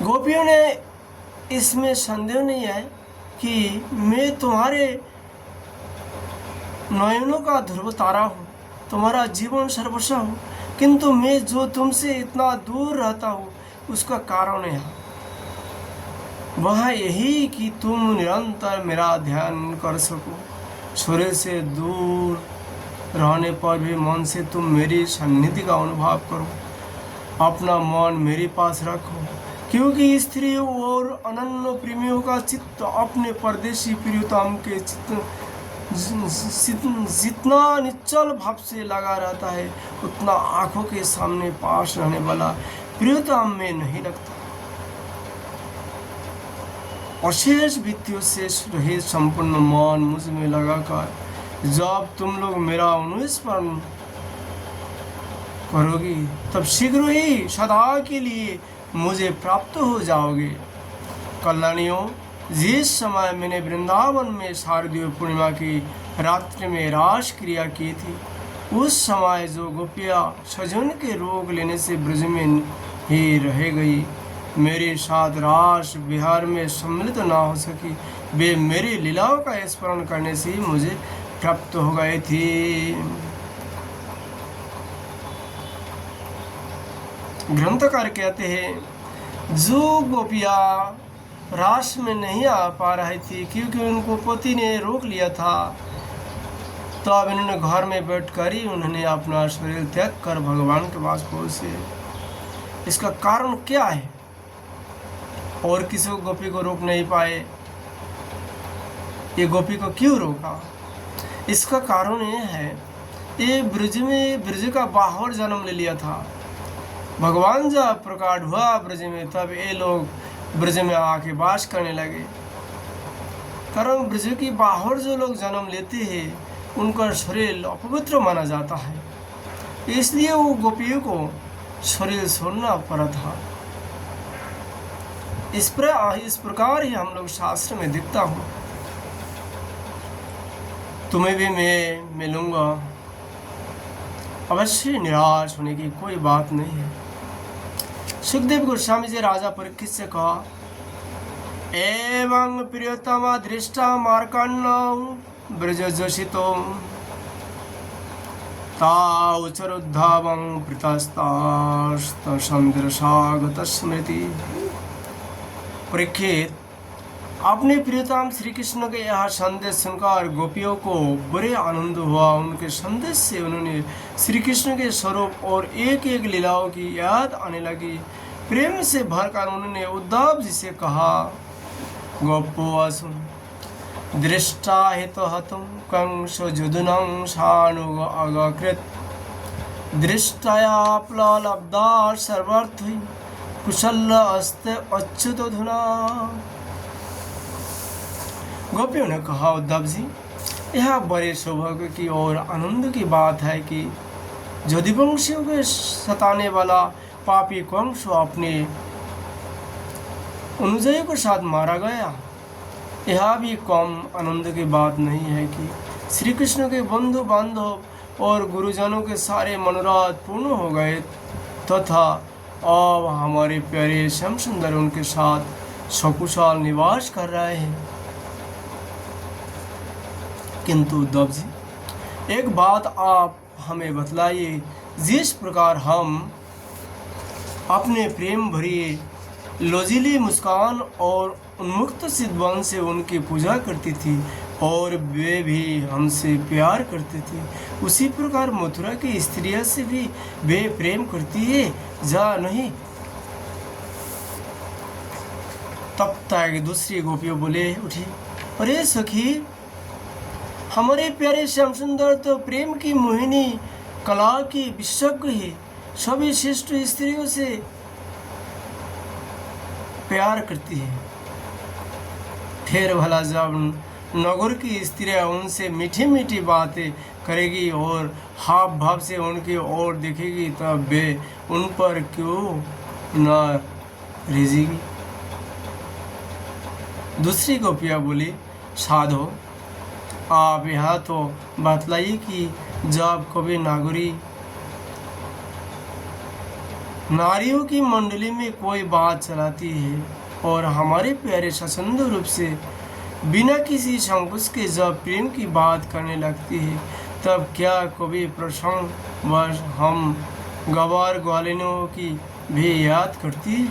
गोपियों ने इसमें संदेह नहीं है कि मैं तुम्हारे नयनों का ध्रुव तारा हूँ, तुम्हारा जीवन सर्वस्व हूँ, किंतु मैं जो तुमसे इतना दूर रहता हूँ उसका कारण है वह यही कि तुम निरंतर मेरा ध्यान कर सको। सूर्य से दूर रहने पर भी मन से तुम मेरी सन्निधि का अनुभव करो, अपना मन मेरे पास रखो, क्योंकि स्त्री और अनन्य प्रेमियों का चित्त अपने परदेशी प्रियतम के जितना निश्चल भाव से लगा रहता है उतना आंखों के सामने पास रहने वाला प्रियतम में नहीं लगता। अशेष वृत्तियों से रहे संपूर्ण मन मुझ में लगाकर जब तुम लोग मेरा अनुस्मरण करोगी तब शीघ्र ही सदा के लिए मुझे प्राप्त हो जाओगे। कल्याणियों, जिस समय मैंने वृंदावन में शारदीय पूर्णिमा की रात्रि में रास क्रिया की थी, उस समय जो गोपियाँ सजन के रोग लेने से ब्रज में ही रह गई, मेरे साथ रास विहार में सम्मिलित ना हो सकी, वे मेरी लीलाओं का स्मरण करने से ही मुझे प्राप्त हो गए थे। ग्रंथकार कहते हैं जो गोपियाँ रास में नहीं आ पा रही थी क्योंकि उनको पति ने रोक लिया था, तो अब इन्होंने घर में बैठकर ही उन्होंने अपना शरीर त्याग कर भगवान के पास पहुँचे। इसका कारण क्या है? और किसी को गोपी को रोक नहीं पाए, ये गोपी को क्यों रोका? इसका कारण ये है, ये ब्रज का बाहर जन्म ले लिया था। भगवान जब प्रकट हुआ ब्रज में तब ये लोग ब्रज में आके वास करने लगे। कारण ब्रज की बाहर जो लोग जन्म लेते हैं उनका शरीर अपवित्र माना जाता है, इसलिए वो गोपियों को शरीर छोड़ना पड़ा था। इस प्रकार ही हम लोग शास्त्र में दिखता हूँ। तुम्हें भी मैं मिलूंगा, अवश्य निराश होने की कोई बात नहीं है। सुखदेव गोस्वामी जी राजा परीक्षित से कहा, एवं प्रियतमा दृष्टा मार्कण्ड ब्रजोषितो ताउचरुद्धावं पृतस्तास्तसंदर्शागत स्मृति। परीक्षित, अपने प्रियतम श्री कृष्ण के यह संदेश सुनकर गोपियों को बड़े आनंद हुआ। उनके संदेश से उन्होंने श्री कृष्ण के स्वरूप और एक एक लीलाओं की याद आने लगी। प्रेम से भरकर उन्होंने उद्धव जी से कहा, गोपो असुन दृष्टा हितो हतुम कंस जुदुनं शानुग अगकृत दृष्टया प्लब्धा सर्वर्थी कुशल अस्ते अच्युत धुना। गोपियों ने कहा, उद्धव जी, यह बड़े सौभाग्य की और आनंद की बात है कि यदुवंशियों के सताने वाला पापी कंस अपने अनुजय के साथ मारा गया। यह भी कम आनंद की बात नहीं है कि श्री कृष्ण के बंधु बांधव और गुरुजनों के सारे मनोरथ पूर्ण हो गए तथा अब हमारे प्यारे श्याम सुंदर उनके साथ सकुशल निवास कर रहे हैं। किंतु उद्धव जी, एक बात आप हमें बतलाइए, जिस प्रकार हम अपने प्रेम भरी लोजीली मुस्कान और उन्मुक्त सिद्धवन से उनकी पूजा करती थी और वे भी हमसे प्यार करते थे, उसी प्रकार मथुरा की स्त्रियों से भी वे प्रेम करती है या नहीं? तब तक दूसरी गोपियों बोले उठी, अरे सखी, हमारे प्यारे श्याम सुंदर तो प्रेम की मोहिनी कला की विशेषज्ञ है, सभी श्रेष्ठ स्त्रियों से प्यार करती है। फिर भला जब नगर की स्त्रियां उनसे मीठी मीठी बातें करेगी और हाव भाव से उनकी ओर देखेगी, तब वे उन पर क्यों न रिझेगी? दूसरी गोपियाँ बोली, साधो, आप यहाँ तो बतलाइए कि जब कभी नारियों की मंडली में कोई बात चलाती है और हमारे प्यारे ससंद रूप से बिना किसी संकोच के जब प्रेम की बात करने लगती है, तब क्या कभी प्रसंगवश हम गवार ग्वालिनों की भी याद करती है?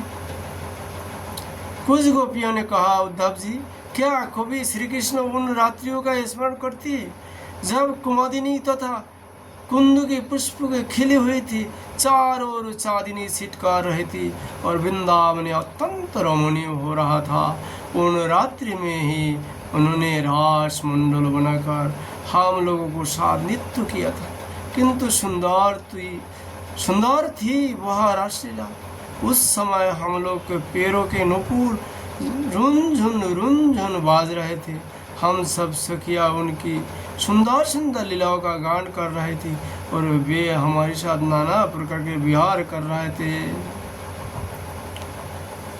कुछ गोपियों ने कहा, उद्धव जी, क्या कभी श्री कृष्ण उन रात्रियों का स्मरण करती है जब कुमुदिनी तथा कुंद के पुष्प के खिले हुए थे, चारों ओर चांदनी छिटकार रही थी और वृंदावन अत्यंत रमणीय हो रहा था। उन रात्रि में ही उन्होंने रास मंडल बनाकर हम लोगों को साथ नृत्य किया था, किंतु सुंदर थी वह रासलीला। उस समय हम लोग के पैरों के नुपुर रुनझुन बाज रहे थे। हम सब सखिया उनकी सुंदर सुंदर लीलाओं का गान कर रहे थे और वे हमारे साथ नाना प्रकार के विहार कर रहे थे।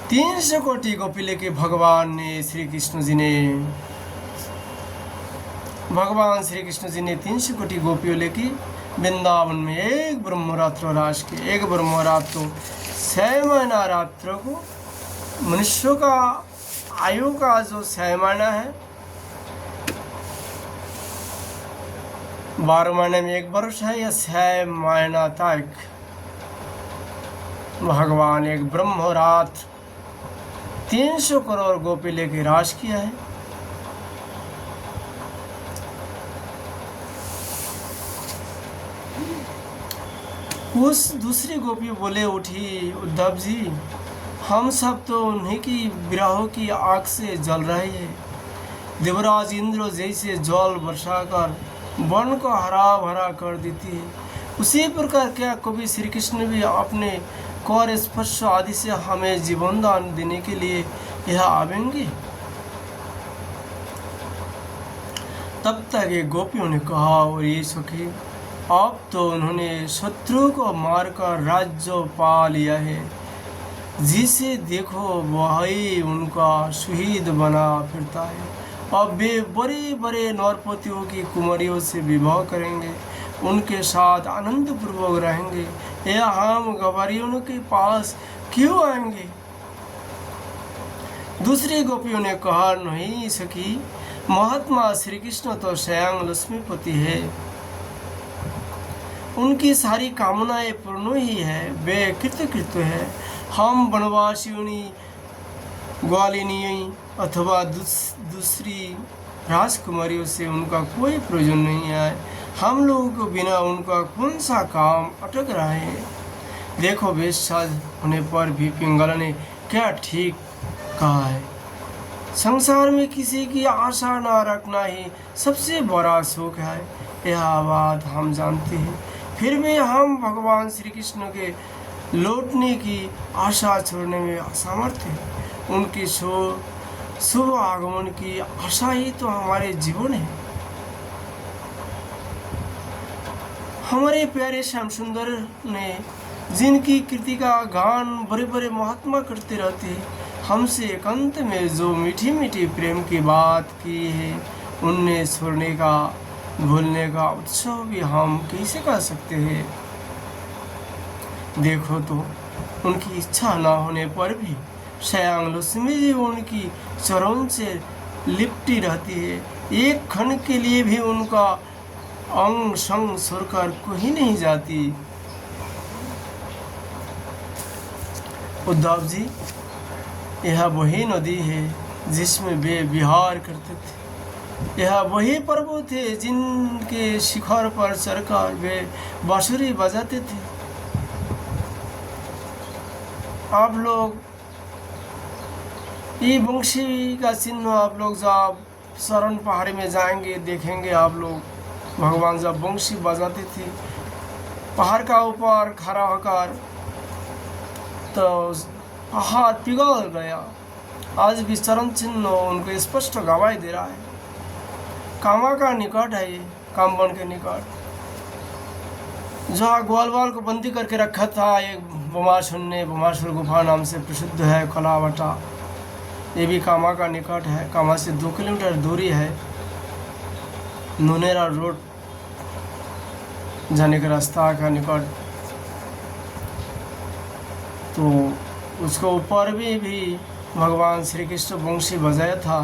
300 कोटि गोपी लेके भगवान श्री कृष्ण जी ने 300 कोटि गोपियों लेके वृंदावन में एक ब्रह्मरात्र रास के, एक ब्रह्मरात्र 6 महीना रात्रों को, मनुष्यों का आयु का जो 6 महीना है, 12 महीने में 1 वर्ष है, या 6 महीना तक भगवान एक ब्रह्मरात्र 300 करोड़ गोपी लेके रास किया है। उस दूसरी गोपी बोले उठी, उद्धव जी, हम सब तो उन्हीं की विरहों की आग से जल रहे हैं। देवराज इंद्र जैसे जल वर्षा कर वन को हरा भरा कर देती है, उसी प्रकार क्या कभी श्री कृष्ण भी अपने कर स्पर्श आदि से हमें जीवन दान देने के लिए यह आवेंगे? तब तक ये गोपियों ने कहा, और ये सखी, अब तो उन्होंने शत्रु को मारकर राज्य पा लिया है, जिसे देखो वही उनका शहीद बना फिरता है। अब वे बड़े बड़े नरपतियों की कुमारियों से विवाह करेंगे, उनके साथ आनंद पूर्वक रहेंगे, या हम गवारियों के पास क्यों आएंगे? दूसरी गोपियों ने कहा, नहीं सखी, महात्मा श्री कृष्ण तो स्वयं लक्ष्मीपति है, उनकी सारी कामनाएं पूर्ण ही है, वे कृतकृत्य है। हम वनवासियों ग्वालिनी अथवा दूसरी राजकुमारियों से उनका कोई प्रयोजन नहीं है। हम लोगों को बिना उनका कौन सा काम अटक रहा है? देखो, वेश्या होने पर भी पिंगला ने क्या ठीक कहा है, संसार में किसी की आशा न रखना ही सबसे बड़ा सुख है। यह बात हम जानते हैं, फिर भी हम भगवान श्री कृष्ण के लौटने की आशा छोड़ने में असमर्थ हैं। उनकी शुभ आगमन की आशा ही तो हमारे जीवन है। हमारे प्यारे श्याम सुंदर ने जिनकी कृति का गान बड़े बड़े महात्मा करते रहते हैं, हमसे एकांत में जो मीठी मीठी प्रेम की बात की है, उन्हें छोड़ने का, भूलने का उत्सव भी हम कैसे कर सकते हैं? देखो तो, उनकी इच्छा ना होने पर भी स्वयं लक्ष्मी जी उनकी चरण से लिपटी रहती है। एक क्षण के लिए भी उनका अंग संग छोड़कर कहीं नहीं जाती। उद्धव जी, यह वही नदी है जिसमें वे विहार करते थे। यह वही पर्वत है जिनके शिखर पर चढ़कर वे बांसुरी बजाते थे। आप लोग ये बंशी का चिन्ह आप लोग जब शरण पहाड़ी में जाएंगे देखेंगे, आप लोग भगवान जब बंशी बजाते थे पहाड़ का ऊपर खड़ा होकर, तो पहाड़ पिघल गया। आज भी चरण चिन्ह उनको स्पष्ट गवाही दे रहा है। कामा का निकट है ये, कामबन के निकट, जहाँ ग्वालवाल को बंदी करके रखा था एक बमासुर ने। बमासुर गुफा नाम से प्रसिद्ध है कलावटा। ये भी कामा का निकट है। कामा से 2 किलोमीटर दूरी है। नोनेरा रोड जाने का रास्ता का निकट। तो उसके ऊपर भी भगवान श्री कृष्ण बंशी बजाया था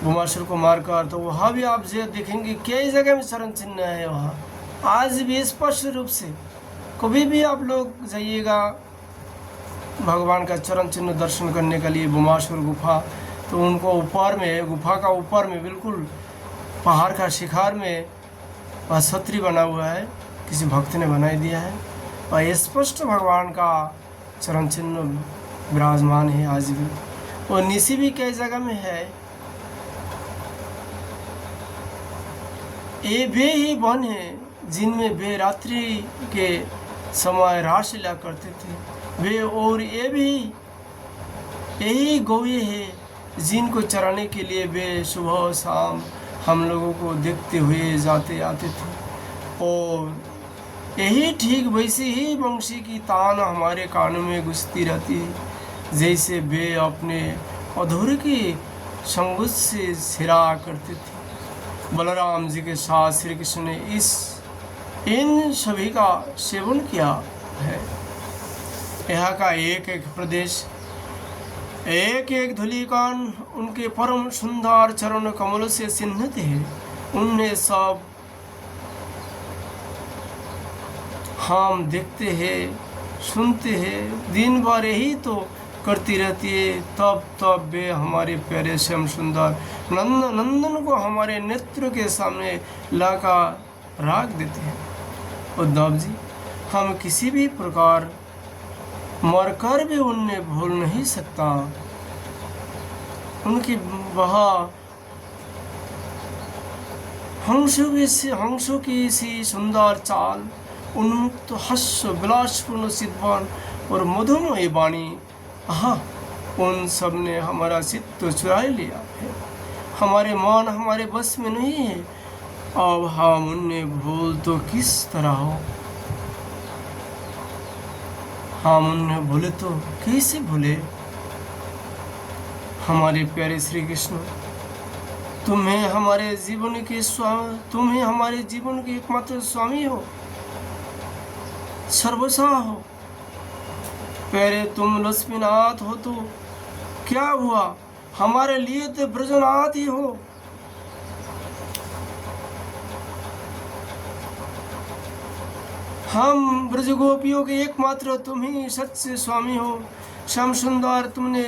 बमासुर को मारकर। तो वहाँ भी आप जो देखेंगे कई जगह में चरण चिन्ह है। वहाँ आज भी स्पष्ट रूप से कभी भी आप लोग जाइएगा भगवान का चरण चिन्ह दर्शन करने के लिए बमासुर गुफा, तो उनको ऊपर में, गुफा का ऊपर में बिल्कुल पहाड़ का शिखर में वह छतरी बना हुआ है, किसी भक्त ने बनाई दिया है और स्पष्ट भगवान का चरण चिन्ह विराजमान है आज भी। और नीचे भी कई जगह में है। ये वे ही वन है जिनमें वे रात्रि के समय रासलीला करते थे वे, और ये भी यही गौए है जिनको चराने के लिए वे सुबह शाम हम लोगों को देखते हुए जाते आते थे। और यही ठीक वैसे ही बंशी की तान हमारे कानों में गुजती रहती है, जैसे वे अपने अधूरे की संगत से सिरा करते थे। बलराम जी के साथ श्री कृष्ण ने इन सभी का सेवन किया है। यहाँ का एक एक प्रदेश, एक एक धूलिकण उनके परम सुंदर चरण कमलों से चिन्हित है। उन्हें सब हम देखते हैं, सुनते हैं, दिन भर यही तो करती रहती है। तब तब वे हमारे प्यारे श्याम सुंदर नंदन को हमारे नेत्र के सामने लाकर रख देते हैं। उद्धव जी, हम किसी भी प्रकार मरकर भी उन्हें भूल नहीं सकता। उनकी वह हंसों की सी सुंदर चाल, उन्मुक्त हर्ष, विलासपूर्ण सिद्धवान और मधुमय वाणी, हाँ, उन सब ने हमारा चित्त चुरा लिया है। हमारे मन हमारे बस में नहीं है। अब हम उन्हें भूल तो किस तरह हो, हम उन्हें भूले तो कैसे भूले। हमारे प्यारे श्री कृष्ण, तुम्हें हमारे जीवन के स्वामी, तुम्हें हमारे जीवन के एकमात्र स्वामी हो, सर्वसा हो। प्यारे तुम लक्ष्मीनाथ हो तो क्या हुआ, हमारे लिए तो ब्रजनाथ ही हो। हम ब्रजगोपियों के एकमात्र तुम ही सच्चे स्वामी हो। श्याम सुंदर, तुमने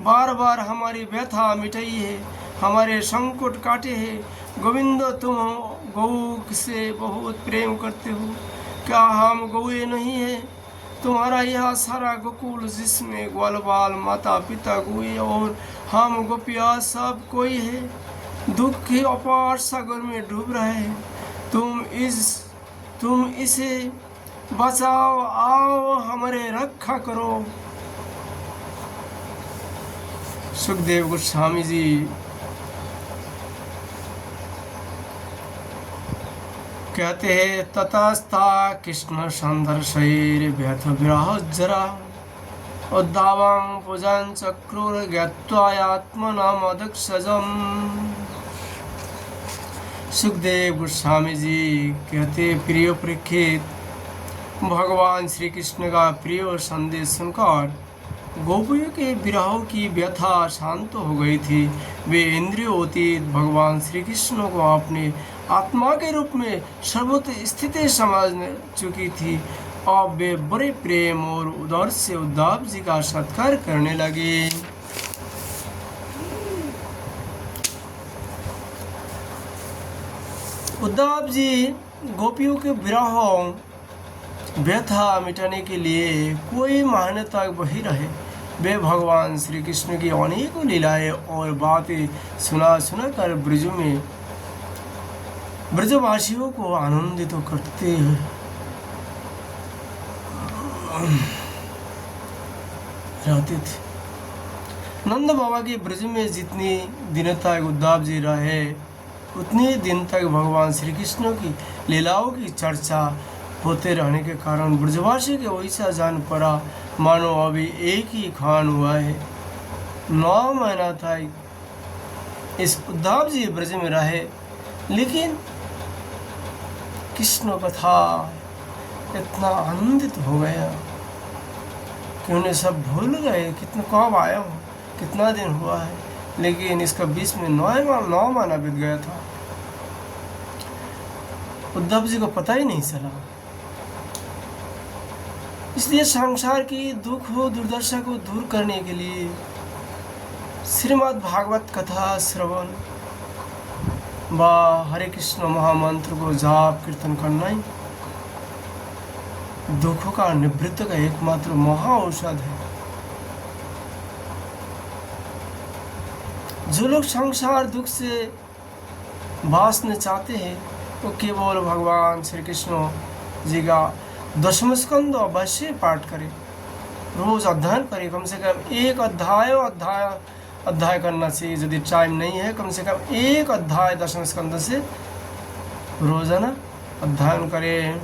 बार बार हमारी व्यथा मिटाई है, हमारे संकट काटे हैं। गोविंद, तुम गौ से बहुत प्रेम करते हो, क्या हम गौए नहीं है? तुम्हारा यह सारा गोकुल जिसमें ग्वाल बाल माता पिता गौए और हम गोपिया सब कोई है, दुख के अपार सागर में डूब रहे हैं। तुम इसे बचाओ, आओ हमारे रक्षा करो। सुखदेव गोस्वामी जी कहते हैं, ततस्ता कृष्ण संदर्शैर व्यथ विरह जरा उद्धावं पूजन चक्रूर ज्ञात्वात्मनाम अदक्षजम। सुखदेव गोस्वामी जी कहते, प्रिय परीक्षित, भगवान श्री कृष्ण का प्रिय संदेश सुनकर गोपियों के विरह की व्यथा शांत हो गई थी। वे इंद्रियोतीत भगवान श्री कृष्ण को अपने आत्मा के रूप में सर्वत्र स्थित समझ चुकी थी। अब वे बड़े प्रेम और उदार से उद्धव जी का सत्कार करने लगे। उद्धव जी गोपियों के विरह व्यथा मिटाने के लिए कोई महीने तक वही रहे। वे भगवान श्री कृष्ण की अनेकों लीलाएं और बातें सुना कर ब्रजवासियों को आनंदित करते रहते थे। नंद बाबा के ब्रज में जितनी दिन तक उद्धव जी रहे उतने दिन तक भगवान श्री कृष्ण की लीलाओं की चर्चा होते रहने के कारण ब्रजवासी के वैसा जान पड़ा मानो अभी एक ही खान हुआ है। 9 महीना तक इस उद्धव जी ब्रज में रहे, लेकिन कृष्ण कथा इतना आनंदित हो गया कि उन्हें सब भूल गए कितना कब आया हूँ, कितना दिन हुआ है। लेकिन इसका बीच में 9 महीना बीत गया था। उद्धव जी को पता ही नहीं चला। इसलिए संसार की दुख हो दुर्दशा को दूर करने के लिए श्रीमद् भागवत कथा श्रवण व हरे कृष्ण महामंत्र को जाप कीर्तन करना ही दुखों का निवृत्त का एकमात्र महा औषध है। जो लोग संसार दुख से बाँचना चाहते हैं वो केवल भगवान श्री कृष्ण जी का दशम स्कंद अवश्य पाठ करें, रोज अध्ययन करें। कम से कम एक अध्याय करना चाहिए। यदि टाइम नहीं है कम से कम एक अध्याय दशम स्कंद से रोजाना अध्ययन करें।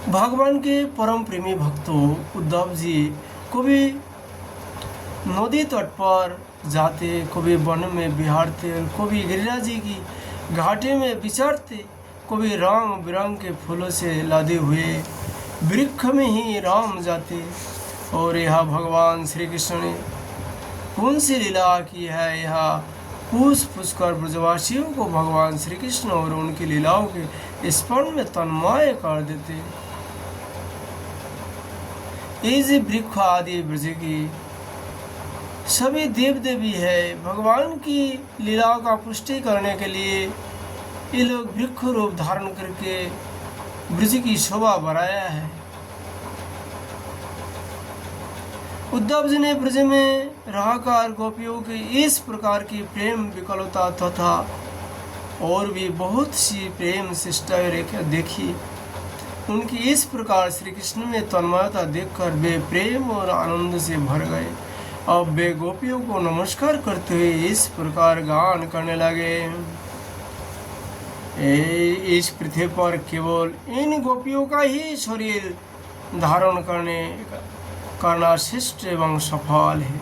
भगवान के परम प्रेमी भक्तों उद्धव जी कभी नदी तट पर जाते, कभी वन में विहारते, कभी गिरिराज जी की घाटी में विचरते, कभी रंग बिरंग के फूलों से लादे हुए वृक्ष में ही राम जाते। और यह भगवान श्री कृष्ण ने कौन सी लीला की है, यह पूछ कर ब्रजवासियों को भगवान श्री कृष्ण और उनकी लीलाओं के स्मरण में तन्मय कर देते। ये वृक्ष आदि ब्रज की सभी देव देवी है। भगवान की लीलाओं का पुष्टि करने के लिए ये लोग वृक्ष रूप धारण करके ब्रज की शोभा बढ़ाया है। उद्धव जी ने ब्रज में रहकर गोपियों की इस प्रकार की प्रेम विकलता तथा और भी बहुत सी प्रेम शिष्टाएं देखी। उनकी इस प्रकार श्री कृष्ण में तन्मयता देखकर वे प्रेम और आनंद से भर गए। अब वे गोपियों को नमस्कार करते हुए इस प्रकार गान करने लगे। इस पृथ्वी पर केवल इन गोपियों का ही शरीर धारण करना श्रेष्ठ एवं सफल है,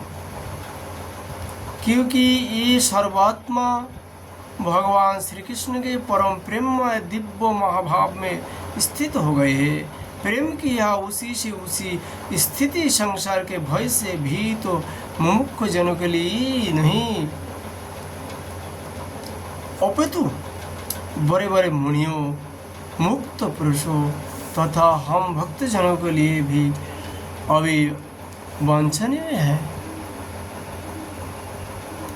क्योंकि ये सर्वात्मा भगवान श्री कृष्ण के परम प्रेममय दिव्य महाभाव में स्थित हो गए हैं। प्रेम की यह उसी स्थिति संसार के भय से भी तो मुमुक्ष जनों के लिए नहीं अपितु बड़े बड़े मुनियों, मुक्त पुरुषों तथा हम भक्त जनों के लिए भी अभी वांछनीय है।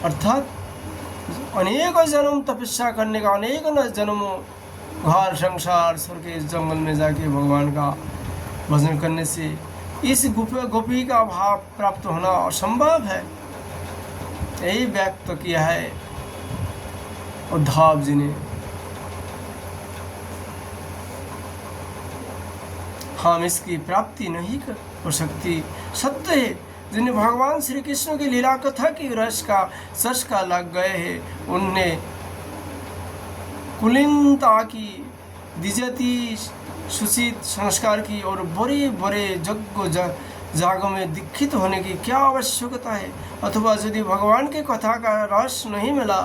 अर्थात अनेक जन्म तपस्या करने का, अनेक जन्मों घर संसार स्वर्ग के जंगल में जाके भगवान का भजन करने से इस गोपी का भाव प्राप्त होना असंभव है। यही व्यक्त किया है उद्धव जी ने। हम इसकी प्राप्ति नहीं कर सकती। सत्य है जिन्हें भगवान श्री कृष्ण की लीला कथा की रस का चस्का लग गए हैं, उनने कुलीनता की, द्विजती सुचित संस्कार की और बड़े बड़े जागों में दीक्षित होने की क्या आवश्यकता है। अथवा यदि भगवान के कथा का रस नहीं मिला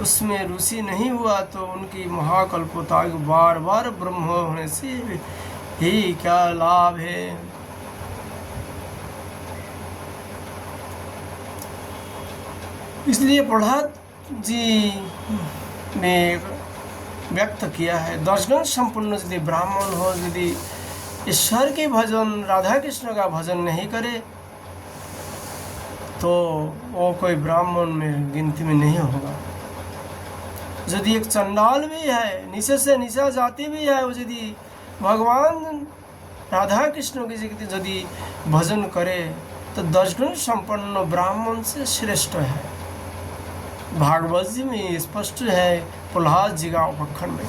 उसमें रुचि नहीं हुआ तो उनकी महाकल्पता बार बार ब्रह्म होने से ही क्या लाभ है। इसलिए प्रहलाद जी ने व्यक्त किया है, दर्शन संपूर्ण यदि ब्राह्मण हो, यदि ईश्वर के भजन राधा कृष्ण का भजन नहीं करे तो वो कोई ब्राह्मण में गिनती में नहीं होगा। यदि एक चंडाल भी है, नीचे से नीचा जाति भी है, वो यदि भगवान राधा कृष्ण की यदि भजन करे तो 10 गुण संपन्न ब्राह्मण से श्रेष्ठ है। भागवत जी में स्पष्ट है, प्रहलाद जी का उपखंड में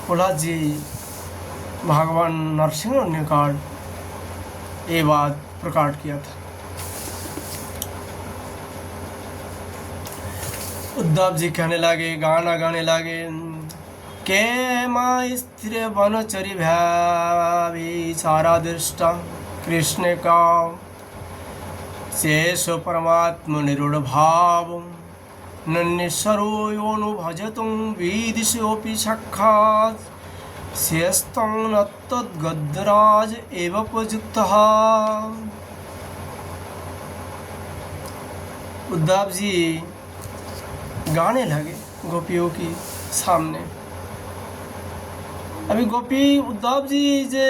प्रहलाद जी भगवान नरसिंह ने काल ये बात प्रकट किया था। उद्धव जी कहने लगे, गाना गाने लगे, के माँ स्थिर वनचरी भावी सारा दृष्टा कृष्ण का शेष परमात्म निरूढ़ भाव नन्यसरो योनु भजतुं विदिशोऽपि साक्षात् शेषतं न तद्गद्राज एव उपयुक्तः। उद्धव जी गाने लगे गोपियों की सामने। अभी गोपी उद्धव जी जे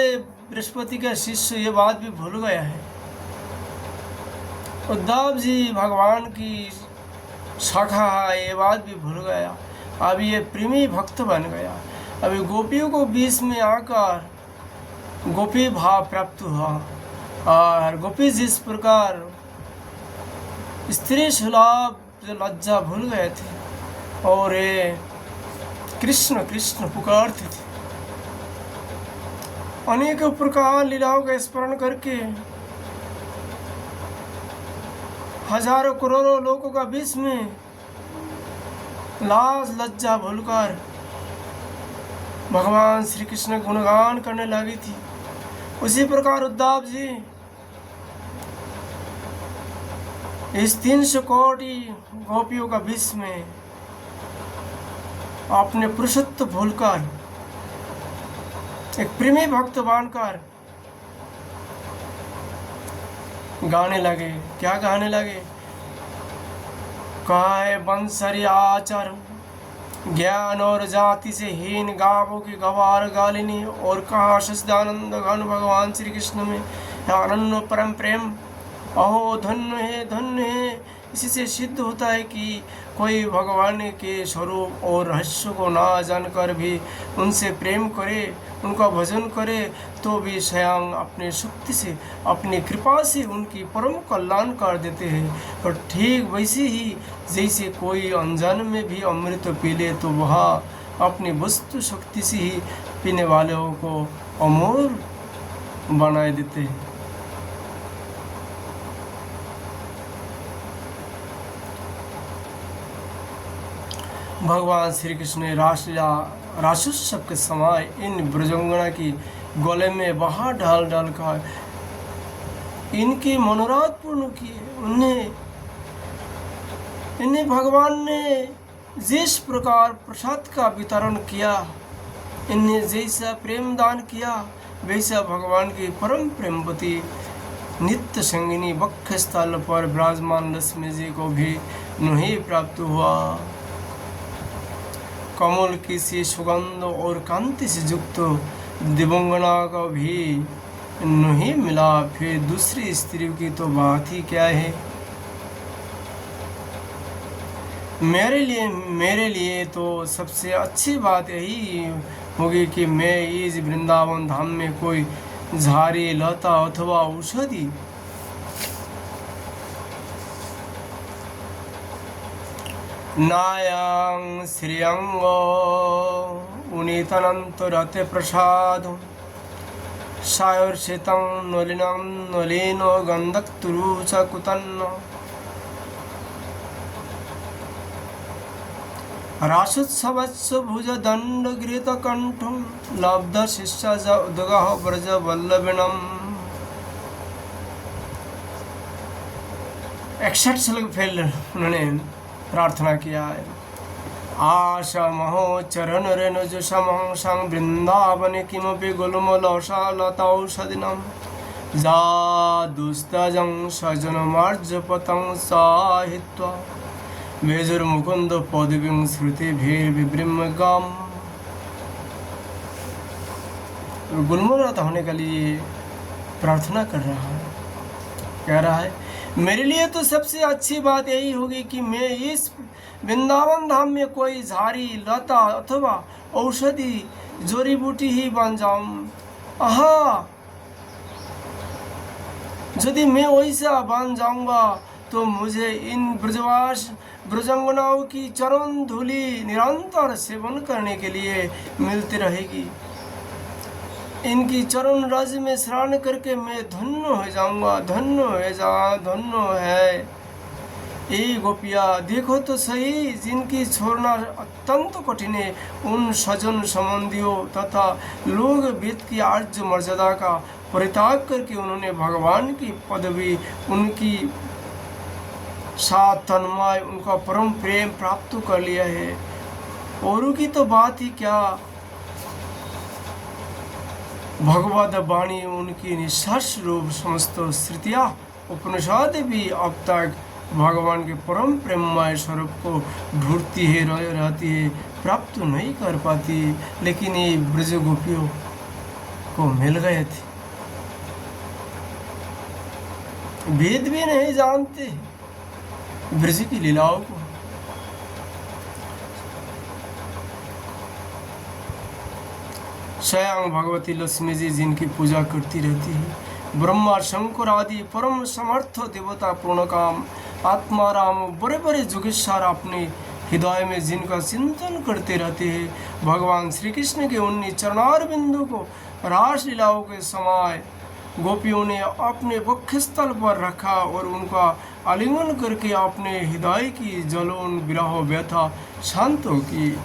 बृहस्पति का शिष्य ये बात भी भूल गया है। उद्धव जी भगवान की शाखा है ये बात भी भूल गया। अभी ये प्रेमी भक्त बन गया। अभी गोपियों को बीच में आकर गोपी भाव प्राप्त हुआ और गोपी जिस प्रकार स्त्री सुलभ जो लज्जा भूल गए थे और ये कृष्ण कृष्ण पुकारते थे, अनेक प्रकार लीलाओं का स्मरण करके हजारों करोड़ों लोगों का बीच में लाज लज्जा भूलकर भगवान श्री कृष्ण गुणगान करने लगी थी। उसी प्रकार उद्धव जी इस 300 कोटि गोपियों का बीच में अपने पुरुषत्व भूलकर एक प्रेमी भक्त बनकर गाने लगे। क्या गाने लगे? काहे बंसरी आचर ज्ञान और जाति से हीन गावों की गवार गालिनी और कहा सच्चिदानंद घन भगवान श्री कृष्ण में अनन्य परम प्रेम। अहो धन्य है। इसी से सिद्ध होता है कि कोई भगवान के स्वरूप और रहस्य को ना जानकर भी उनसे प्रेम करे, उनका भजन करे तो भी स्वयं अपनी शक्ति से अपनी कृपा से उनकी परम कल्याण कर देते हैं। और ठीक वैसे ही जैसे कोई अनजान में भी अमृत पी ले तो वह अपनी वस्तु शक्ति से ही पीने वालों को अमोल बनाए देते हैं। भगवान श्री कृष्ण ने रासलीला रासोत्सव के समय इन ब्रजंगना की गले में बहा डाल डाल कर इनकी मनोराथ पूर्ण किए। इन्हें भगवान ने जिस प्रकार प्रसाद का वितरण किया, इन्हें जैसा प्रेम दान किया, वैसा भगवान की परम प्रेमवती नित्य संगिनी वक्ष स्थल पर विराजमान लक्ष्मी जी को भी नहीं प्राप्त हुआ। कमल की सी सुगंध और कांति से युक्त दिवंगना का भी नहीं मिला, फिर दूसरी स्त्री की तो बात ही क्या है। मेरे लिए तो सबसे अच्छी बात यही होगी कि मैं इस वृंदावन धाम में कोई झाड़ी लता अथवा औषधि नायां श्रियंग उनीतनंतरते प्रसाद सायुर्षितं नलिनं नलिनो गंधक्तुरु च कुतन्न। रासोत्सवस्य भुज दंड गृहीत कंठं लब्ध शिष्य च उद्गह व्रज वल्लभिनम्। 61 श्लोक फैल उन्होंने प्रार्थना किया है। आशा महो चरण रेणु जुषमं संग वृंदावन किमपि गुलमलौषधीनां जादुस्तजं सजनमार्जपतं साहित्वा मेजुर्मुकुंद पदवीं श्रुतिभिर्विभ्रमगाम्। गुलमोहर होने के लिए प्रार्थना कर रहा है, कह रहा है मेरे लिए तो सबसे अच्छी बात यही होगी कि मैं इस वृंदावन धाम में कोई झाड़ी लता अथवा औषधि जड़ी बूटी ही बन जाऊं। आहा, यदि मैं वैसा बन जाऊंगा तो मुझे इन ब्रजंगनाओं की चरण धूलि निरंतर सेवन करने के लिए मिलती रहेगी। इनकी चरण रज में स्नान करके मैं धन्य हो जाऊंगा, धन्य है। ये गोपिया देखो तो सही, जिनकी छोड़ना अत्यंत कठिन है, उन सजन संबंधियों तथा लोग वेद की आर्य मर्यादा का परित्याग करके उन्होंने भगवान की पदवी, उनकी साथ तन्मय, उनका परम प्रेम प्राप्त कर लिया है। औरों की तो बात ही क्या, भगवत वाणी उनकी निश्वास रूप समस्त श्रुतियाँ उपनिषद भी अब तक भगवान के परम प्रेममय स्वरूप को ढूंढती है, रहती है, प्राप्त नहीं कर पाती। लेकिन ये ब्रज गोपियों को मिल गए थे। वेद भी नहीं जानते ब्रज की लीलाओं को। स्वयं भगवती लक्ष्मी जी जिनकी पूजा करती रहती है, ब्रह्मा शंकर आदि परम समर्थ देवता पूर्ण काम आत्मा राम बड़े बड़े जोगेश्वर अपने हृदय में जिनका चिंतन करते रहते हैं, भगवान श्री कृष्ण के उन्हीं चरणार बिंदु को रास लीलाओं के समय गोपियों ने अपने वक्षस्थल पर रखा और उनका आलिंगन करके अपने हृदय की जलोन विरह व्यथा शांत की।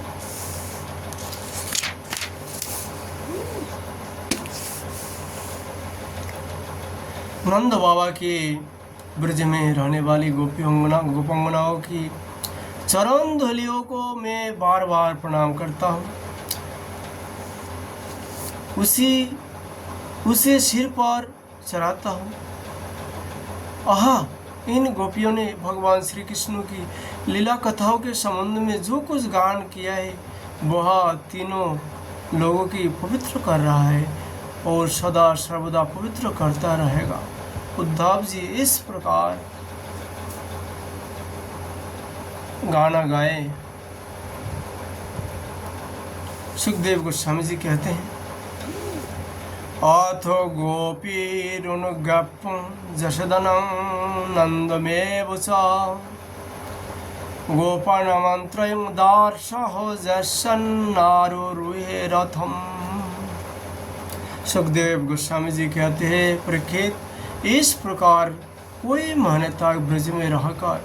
नंद बाबा के ब्रज में रहने वाली गोपांगनाओं की चरण धूलियों को मैं बार बार प्रणाम करता हूँ। उसे सिर पर चढ़ाता हूँ। आहा, इन गोपियों ने भगवान श्री कृष्ण की लीला कथाओं के संबंध में जो कुछ गान किया है वह तीनों लोगों की पवित्र कर रहा है और सदा सर्वदा पवित्र करता रहेगा। उद्धव जी इस प्रकार गाना गाए। सुखदेव गोस्वामी जी कहते हैं, अथो गोपीरुनुगप्पं जशदनं नंदमेव च गोपानमन्त्रयं दार्शहो जशन्नारुरुहे रथम। सुखदेव गोस्वामी जी कहते हैं, परीक्षित, इस प्रकार कोई महीने तक ब्रज में रहकर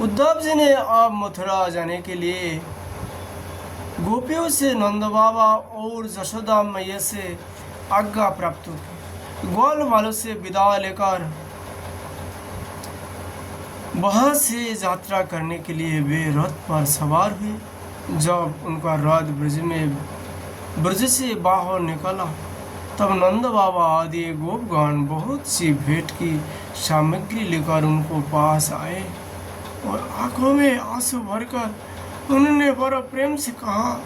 उद्धव जी ने अब मथुरा जाने के लिए गोपियों से नंद बाबा और जशोदा मैया से आज्ञा प्राप्त की। ग्वाल वालों से विदा लेकर वहां से यात्रा करने के लिए वे रथ पर सवार हुए। जब उनका रथ ब्रज से बाहर निकला तब नंद बाबा आदि गोपगण बहुत सी भेंट की सामग्री लेकर उनको पास आए और आंखों में आंसू भरकर उन्होंने बड़ा प्रेम से कहा,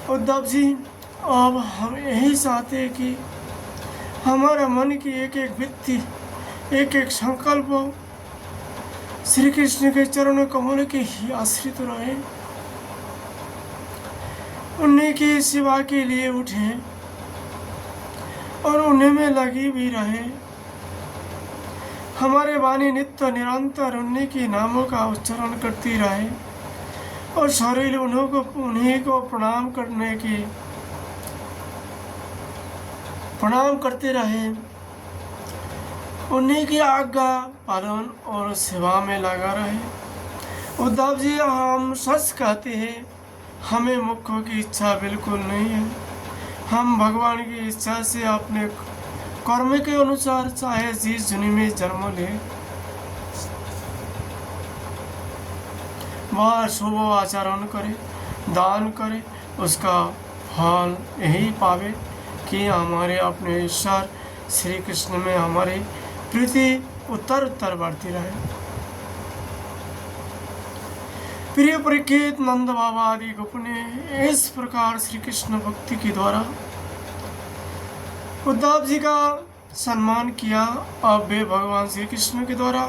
उद्धव जी, अब हम यही चाहते हैं कि हमारा मन की एक एक वृत्ति, एक एक संकल्प श्री कृष्ण के चरणों कमल के ही आश्रित रहे, उन्हीं की सेवा के लिए उठे और उन्हीं में लगी भी रहे। हमारे वाणी नित्य निरंतर उन्हीं के नामों का उच्चारण करती रहे और शरीर उन्हीं को प्रणाम करते रहे, उन्हीं की आज्ञा पालन और सेवा में लगा रहे। उद्धव जी, हम सच कहते हैं, हमें मुख्यों की इच्छा बिल्कुल नहीं है। हम भगवान की इच्छा से अपने कर्म के अनुसार चाहे जिस जन्म में जन्म ले वह शुभ आचरण करे, दान करे, उसका फल यही पावे कि हमारे अपने ईश्वर श्री कृष्ण में हमारी प्रीति उत्तर उत्तर बढ़ती रहे। प्रिय परीक्षित, नंद बाबा आदि गोप ने इस प्रकार श्री कृष्ण भक्ति के द्वारा उद्धव जी का सम्मान किया। अब वे भगवान श्री कृष्ण के द्वारा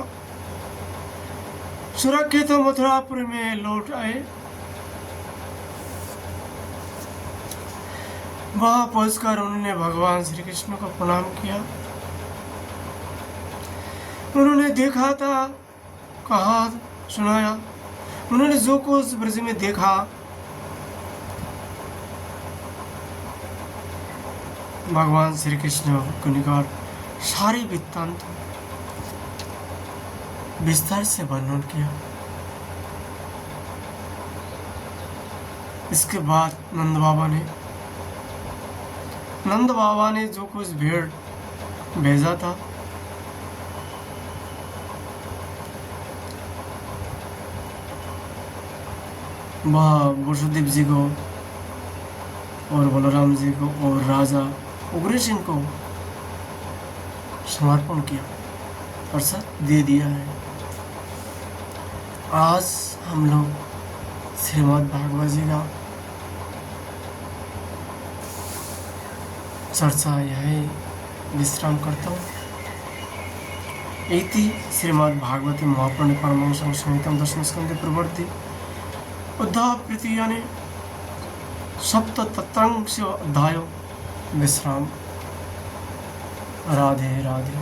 सुरक्षित मथुरापुर में लौट आए। वहां पहुंचकर उन्होंने भगवान श्री कृष्ण को प्रणाम किया। उन्होंने देखा था, कहा, सुनाया। उन्होंने जो कुछ ब्रज में देखा भगवान श्री कृष्ण के निकट सारी वृत्तांत विस्तार से वर्णन किया। इसके बाद नंद बाबा ने जो कुछ भेड़ भेजा था वह वसुदेव जी को और बलराम जी को और राजा उग्रसेन को समर्पण किया, अर्थात दे दिया है। आज हम लोग श्रीमद् भागवत जी का चर्चा यही विश्राम करता हूँ। इति श्रीमद् भागवते महापुराणे परमहंस संहितां दशम स्कंदे प्रवर्ति उद्धव प्रीति यानी सप्ततंत्रांश अध्याय विश्राम। राधे राधे।